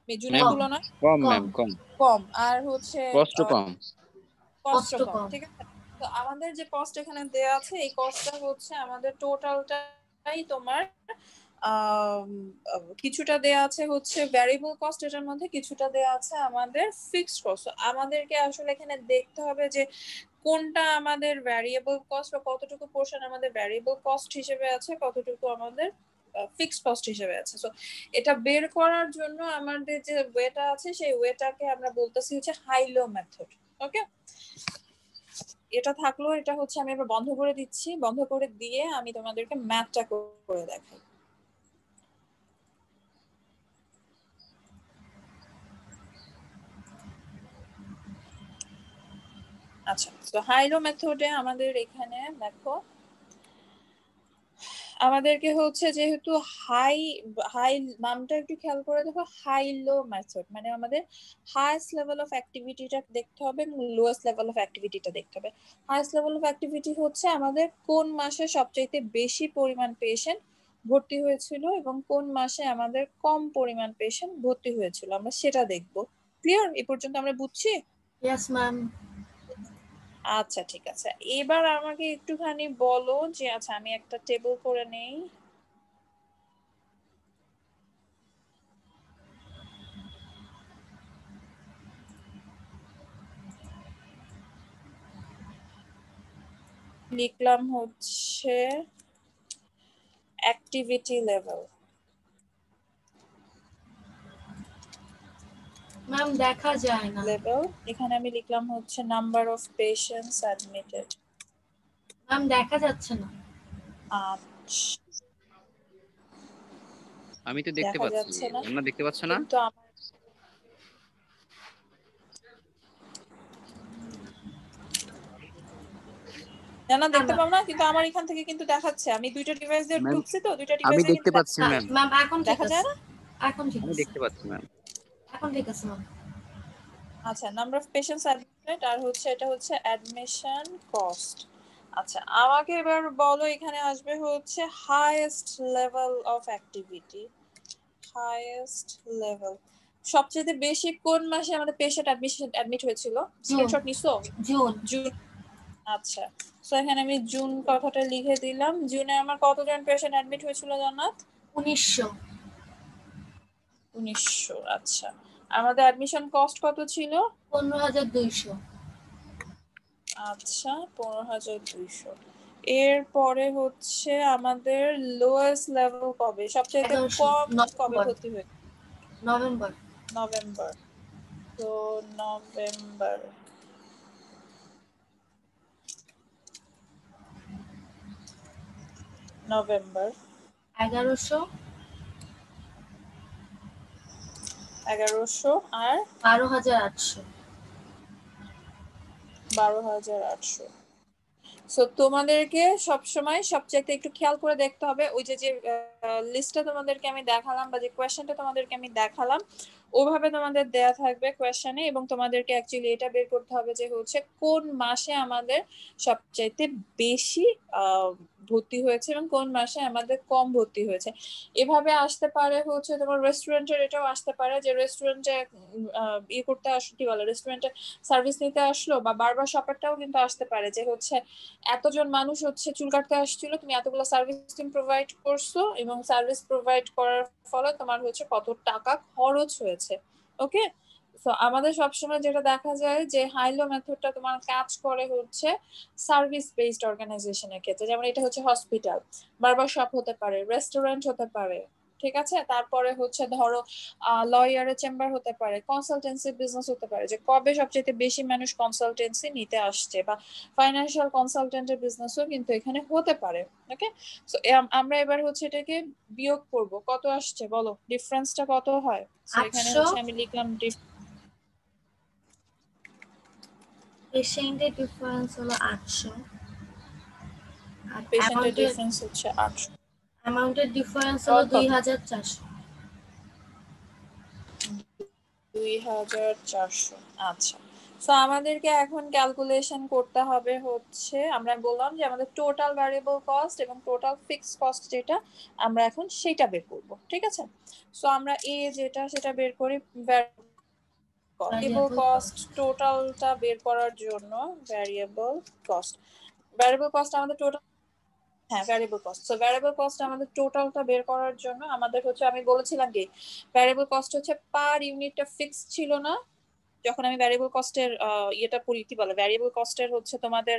জুনের ম্যাম তুলনায়? কম ম্যাম, কম। কম। আর হচ্ছে কষ্ট কম। কষ্ট কষ্ট কম, কম। ঠিক আছে। তো আমাদের যে কস্ট এখানে দেয়া আছে, এই কস্টটা হচ্ছে আমাদের টোটালটাই তোমার কিছুটা দেয়া আছে হচ্ছে ভ্যারিয়েবল কস্ট, এটার মধ্যে কিছুটা দেয়া আছে আমাদের ফিক্সড কস্ট। আমাদেরকে আসলে এখানে দেখতে হবে যে কোনটা আমাদের ভ্যারিয়েবল কস্ট, বা কতটুকু পোর্শন আমাদের ভ্যারিয়েবল কস্ট হিসেবে আছে, কতটুকু আমাদের ফিক্সড কস্ট হিসেবে আছে। সো এটা বের করার জন্য আমাদের যে ওয়েটা আছে, সেই ওয়েটাকে আমরা বলতেছি হচ্ছে হাইলো মেথড। ওকে, এটা থাকলো। এটা হচ্ছে আমি এবার বন্ধ করে দিচ্ছি, বন্ধ করে দিয়ে আমি তোমাদেরকে ম্যাথটা করে দেখাই। আচ্ছা, তো হাইলো মেথডে আমাদের এখানে দেখো, আমাদেরকে হচ্ছে যেহেতু হাই হাই নামটা একটু খেয়াল করে দেখো, হাই লো মেথড মানে আমাদের হাইয়েস্ট লেভেল অফ অ্যাক্টিভিটিটা দেখতে হবে এবং লোয়েস্ট লেভেল অফ অ্যাক্টিভিটিটা দেখতে হবে। হাইয়েস্ট লেভেল অফ অ্যাক্টিভিটি হচ্ছে আমাদের কোন মাসে সবচাইতে বেশি পরিমাণ পেশেন্ট ভর্তি হয়েছিল এবং কোন মাসে আমাদের কম পরিমাণ পেশেন্ট ভর্তি হয়েছিল, আমরা সেটা দেখবো। ক্লিয়ার? এই পর্যন্ত আমরা বুঝছি? Yes ma'am. আচ্ছা ঠিক আছে, এবার আমাকে একটুখানি বলো যে, আচ্ছা আমি একটা টেবিল করে নেই। লিখলাম হচ্ছে অ্যাক্টিভিটি লেভেল। ম্যাম দেখা যায় না। লেভেল এখানে আমি লিখলাম হচ্ছে number of patients admitted. Ma'am দেখা যাচ্ছে না। আচ্ছা, আমি তো দেখতে দেখা পাচ্ছি। যাচ্ছে না, তোমরা দেখতে পাচ্ছ না? কিন্তু আমার না দেখতে পাও না, কিন্তু আমার এখান থেকে কিন্তু দেখাচ্ছে। আমি দুইটা ডিভাইস দিয়ে ম্যাম ঢুকছি, তো দুইটা আমি ডিভাইসে দেখতে কিন্তু পাচ্ছি ম্যাম। ম্যাম এখন ঠিক দেখা আছে। যায় না। এখন ঠিক আমি আছে। দেখতে পাচ্ছি ম্যাম। এখন ঠিক আছে ম্যাম। আচ্ছা, নাম্বার অফ পেশেন্টস অ্যাডমিটেড, আর হচ্ছে এটা হচ্ছে অ্যাডমিশন কস্ট। আচ্ছা, আমাকে এবার বলো, এখানে আসবে হচ্ছে highest level of activity. Highest level সবচেয়ে বেশি কোন মাসে আমাদের পেশেন্ট অ্যাডমিট হয়েছিল? স্ক্রিনশট নিছো? জুন। জুন। আচ্ছা, সো এখানে আমি জুন কথাটা লিখে দিলাম। জুনে আমার কতজন পেশেন্ট অ্যাডমিট হয়েছিল জান্নাত? 1900। 1900। আচ্ছা, আমাদের অ্যাডমিশন কস্ট কত ছিল? 15,200। আচ্ছা, 15,200। এরপরে হচ্ছে আমাদের লোয়েস্ট লেভেল কবে, সবচেয়ে 1100 কম কবে নভেম্বর। ভর্তি হয়েছে? নভেম্বর। নভেম্বর। তো নভেম্বর, নভেম্বর 1100। 1100 আর 12,800। 12,800। সো তোমাদেরকে সবসময় সবচেয়ে একটু খেয়াল করে দেখতে হবে ওই যে যে লিস্টটা তোমাদেরকে আমি দেখালাম বা যে কোয়েশ্চেনটা তোমাদেরকে আমি দেখালাম ওভাবে তোমাদের দেয়া থাকবে কোয়েশ্চেনে, এবং তোমাদেরকে অ্যাকচুয়ালি এটা বের করতে হবে যে হচ্ছে কোন মাসে আমাদের সবচাইতে বেশি ভর্তি হয়েছে এবং কোন মাসে আমাদের কম ভর্তি হয়েছে। এভাবে আসতে পারে হচ্ছে তোমার রেস্টুরেন্টের, এটাও আসতে পারে যে রেস্টুরেন্টে ইয়ে করতে আসলো, কি বলে, রেস্টুরেন্টে সার্ভিস নিতে আসলো, বা বারবার শপারটাও কিন্তু আসতে পারে যে হচ্ছে এতজন মানুষ হচ্ছে চুল কাটতে আসছিল, তুমি এতগুলো সার্ভিস তুমি প্রোভাইড করছো এবং সার্ভিস প্রোভাইড করার ফলে তোমার হচ্ছে কত টাকা খরচ হয়েছে। ওকে, তো আমাদের সবসময় যেটা দেখা যায় যে হাইলো মেথডটা তোমার কাজ করে হচ্ছে সার্ভিস বেসড অর্গানাইজেশনের ক্ষেত্রে, যেমন এটা হচ্ছে হসপিটাল, বারবার শপ হতে পারে, রেস্টুরেন্ট হতে পারে, ঠিক আছে। তারপরে হচ্ছে ধরো লয়ারের চেম্বার হতে পারে, কনসালটেন্সি বিজনেস হতে পারে, যে কবে সবচেয়ে বেশি মানুষ কনসালটেন্সি নিতে আসছে, বা ফাইন্যান্সিয়াল কনসালটেন্টের বিজনেসও কিন্তু এখানে হতে পারে। ওকে, সো আমরা এবার হচ্ছে এটাকে বিয়োগ করব, কত আসছে বলো, ডিফারেন্সটা কত হয়। সো এখানে 800 হচ্ছে আমি লিখলাম পেশেন্টের ডিফারেন্স হলো 800 আর পেশেন্টের ডিফারেন্স হচ্ছে 800, অ্যামাউন্টের ডিফারেন্স হলো 2400। 2400। আচ্ছা, সো আমাদেরকে এখন ক্যালকুলেশন করতে হবে হচ্ছে, আমরা বললাম যে আমাদের টোটাল ভ্যারিয়েবল কস্ট এবং টোটাল ফিক্সড কস্ট যেটা, আমরা এখন সেটা বের করব, ঠিক আছে। সো আমরা এ যেটা সেটা বের করি, ভ্যারিয়েবল কস্ট টোটালটা বের করার জন্য ভ্যারিয়েবল কস্ট আমাদের টোটাল, হ্যাঁ variable cost. So variable cost আমাদের টোটালটা বের করার জন্য আমাদের হচ্ছে, আমি বলেছিলাম কি ভ্যারিয়েবল কস্ট হচ্ছে পার ইউনিটটা ফিক্সড ছিল না, যখন আমি ভ্যারিয়েবল কস্টের ইয়েটা পড়ি, কি বলে, ভ্যারিয়েবল কস্টের হচ্ছে তোমাদের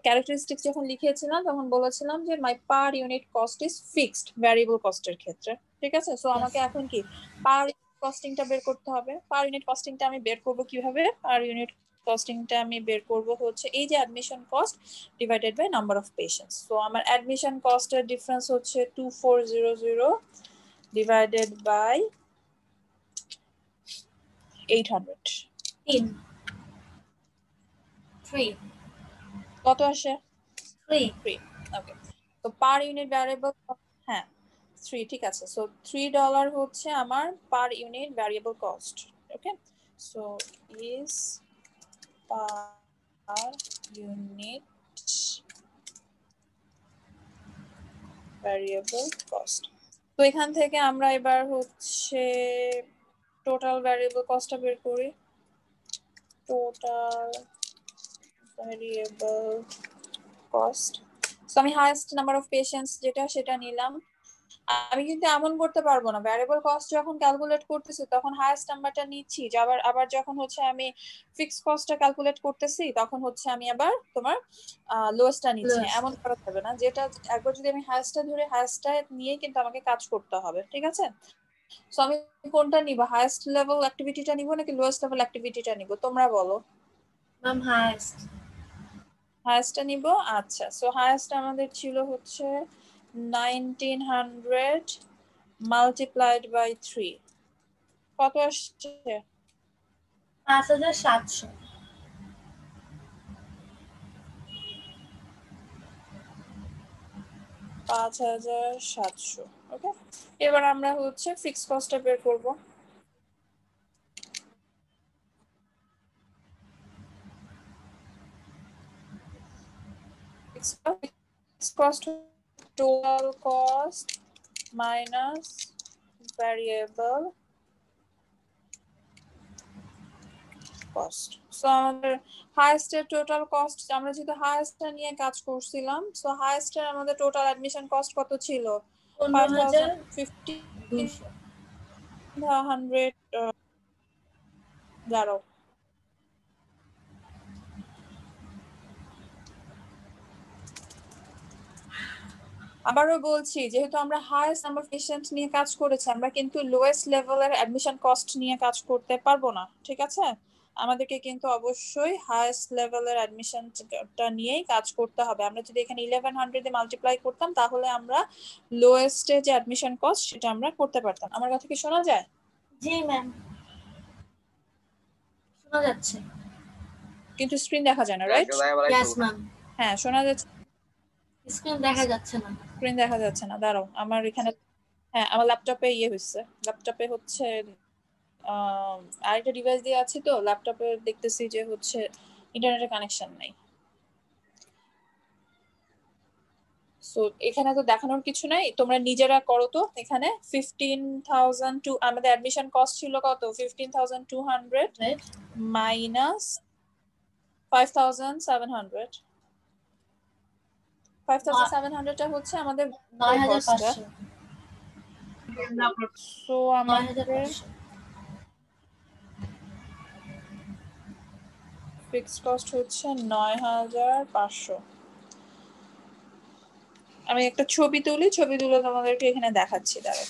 ক্যারেক্টারিস্টিক্স যখন লিখেছিলাম তখন বলেছিলাম যে my per unit cost is fixed variable কস্টের ক্ষেত্রে, ঠিক আছে। সো আমাকে এখন কি পার কস্টিংটা বের করতে হবে। পার ইউনিট কস্টিংটা আমি বের করব কিভাবে, পার ইউনিট কস্টিংটা আমি বের করব হচ্ছে এই যে admission cost divided by number of patients. So আমার অ্যাডমিশন কস্টের ডিফারেন্স হচ্ছে 2400 ডিভাইডেড বাই 800, 3 কত আসে? 3 3। ওকে, তো পার ইউনিট ভ্যারিয়েবল, হ্যাঁ 3, ঠিক আছে। সো $3 হচ্ছে আমার পার unit variable cost. Okay, so is per unit variable cost. তো এখান থেকে আমরা এবার হচ্ছে টোটাল ভ্যারিয়েবল কস্টটা বের করি। টোটাল ভ্যারিয়েবল কস্ট, সো আমি হাইয়েস্ট নাম্বার অফ পেশেন্টস যেটা সেটা নিলাম। আমি কিন্তু এমন করতে পারবো না, ভ্যারিয়েবল কস্ট যখন ক্যালকুলেট করতেছি তখন হাইয়েস্ট নাম্বারটা নিচ্ছি, আবার আবার যখন হচ্ছে আমি ফিক্সড কস্টটা ক্যালকুলেট করতেছি তখন হচ্ছে আমি আবার তোমার লোয়েস্টটা নিচ্ছি। এমন করা যাবে না, যেটা একবার যদি আমি হাইয়েস্টটা ধরে হাইয়েস্টটা নিয়ে কিন্তু আমাকে কাজ করতে হবে, ঠিক আছে। সো আমি কোনটা নিব, হাইয়েস্ট লেভেল অ্যাক্টিভিটিটা নিব নাকি লোয়েস্ট লেভেল অ্যাক্টিভিটিটা নিব, তোমরা বলো। Ma'am highest. হাইয়েস্টটা নিব। আচ্ছা, সো হাইয়েস্ট আমাদের ছিল হচ্ছে 1900 multiplied by 3, কত আসছে? 5700। 5700। ওকে, এবার আমরা হচ্ছে ফিক্সড কস্টটা বের করব। Fixed cost total cost minus variable cost. So আমাদের হাইয়েস্টের টোটাল কস্ট, আমরা যেহেতু হাইয়েস্টটা নিয়ে কাজ করছিলাম, সো হাইয়েস্টের আমাদের টোটাল অ্যাডমিশন কস্ট কত ছিল? 15,100। দাঁড়াও, আবারও বলছি, যেহেতু আমরা হাইয়েস্ট নাম্বার পেশেন্ট নিয়ে কাজ করেছি, আমরা কিন্তু লোয়েস্ট লেভেলের অ্যাডমিশন কস্ট নিয়ে কাজ করতে পারবো না, ঠিক আছে। আমাদেরকে কিন্তু অবশ্যই হাইয়েস্ট লেভেলের অ্যাডমিশনটা নিয়েই কাজ করতে হবে। আমরা যদি এখানে 1100 দিয়ে মাল্টিপ্লাই করতাম তাহলে আমরা লোয়েস্টে যে অ্যাডমিশন কস্ট সেটা আমরা করতে পারতাম। আমার কথা কি শোনা যায়? জি ম্যাম, শোনা যাচ্ছে। কিন্তু স্ক্রিন দেখা যায় না, রাইট? Yes ma'am. হ্যাঁ শোনা যাচ্ছে, স্ক্রিন দেখা যাচ্ছে না। স্ক্রিন দেখা যাচ্ছে না, দাঁড়াও আমার এখানে, হ্যাঁ আমার ল্যাপটপে হচ্ছে, ল্যাপটপে হচ্ছে আরেকটা ডিভাইস দিয়ে আছি তো ল্যাপটপে দেখতেছি যে হচ্ছে ইন্টারনেটের কানেকশন নাই। সো এখানে তো দেখানোর কিছু নাই, তোমরা নিজেরা করো তো। এখানে 15,000 টু আমাদের অ্যাডমিশন কস্ট ছিল কত, 15,200 মাইনাস 5,700। 5,700 টা হচ্ছে আমাদের 9,500। সো আমাদের 9,500। ফিক্সড কস্ট হচ্ছে 9,500। আমি একটা ছবি তুলি, ছবি তুলে তোমাদেরকে এখানে দেখাচ্ছি, দাঁড়াও।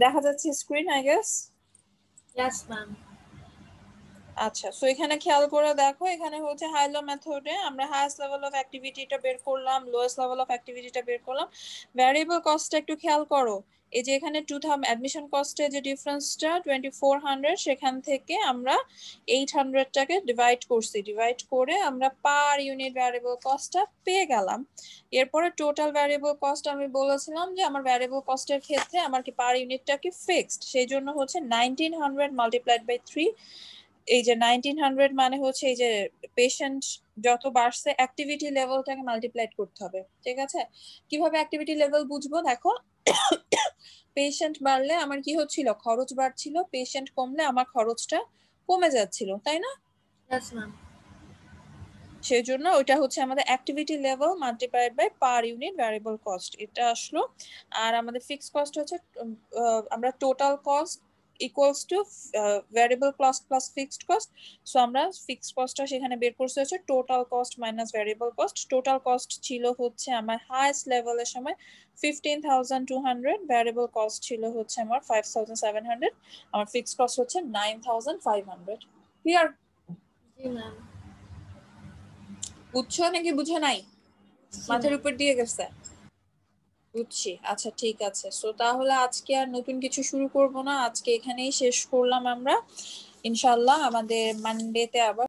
দেখা যাচ্ছে screen I guess. Yes ma'am. আচ্ছা, সো এখানে খেয়াল করে দেখো, এখানে হচ্ছে হাই লো মেথডে আমরা হাইয়েস্ট লেভেল অফ অ্যাক্টিভিটিটা বের করলাম, লোয়েস্ট লেভেল অফ অ্যাক্টিভিটিটা বের করলাম। ভ্যারিয়েবল কস্টটা একটু খেয়াল করো, এই যে এখানে 2000 অ্যাডমিশন কস্টে যে ডিফারেন্সটা 2400, সেখান থেকে আমরা 800টাকে ডিভাইড করছি, ডিভাইড করে আমরা পার ইউনিট ভ্যারিয়েবল কস্টটা পেয়ে গেলাম। এরপরে টোটাল ভ্যারিয়েবল কস্ট আমি বলেছিলাম যে আমার ভ্যারিয়েবল কস্টের ক্ষেত্রে আমার কি পার ইউনিটটা কি ফিক্সড, সেই জন্য হচ্ছে 1900 মাল্টিপ্লাইড বাই 3। এই যে 1900 মানে হচ্ছে এই যে পেশেন্ট যত বাড়ছে অ্যাক্টিভিটি লেভেলটাকে মাল্টিপ্লাইড করতে হবে, ঠিক আছে? কিভাবে অ্যাক্টিভিটি লেভেল বুঝবো, দেখো পেশেন্ট বাড়লে আমার কি হচ্ছিল, খরচ বাড়ছিল, পেশেন্ট কমলে আমার খরচটা কমে যাচ্ছিল, তাই না? Yes ma'am. সেই জন্য ওইটা হচ্ছে আমাদের activity level multiplied by per unit variable cost, এটা আসলো। আর আমাদের ফিক্সড কস্ট হচ্ছে আমরা total cost equals to variable cost plus fixed cost. So আমরা ফিক্সড কস্টটা সেখানে বের করতে হচ্ছে total cost minus variable cost. Total cost ছিল হচ্ছে আমার হাইয়েস্ট লেভেলের সময় 15,200, ভ্যারিয়েবল কস্ট ছিল হচ্ছে আমার 5,700, আমার ফিক্সড কস্ট হচ্ছে 9,500। ক্লিয়ার? জি ম্যাম। বুঝছো নাকি বুঝো নাই? মাথার উপর দিয়ে গেছে? বুঝছি, আচ্ছা ঠিক আছে। সো তাহলে আজকে আর নতুন কিছু শুরু করব না, আজকে এখানেই শেষ করলাম আমরা। ইনশাআল্লাহ আমাদের মানডেতে আবার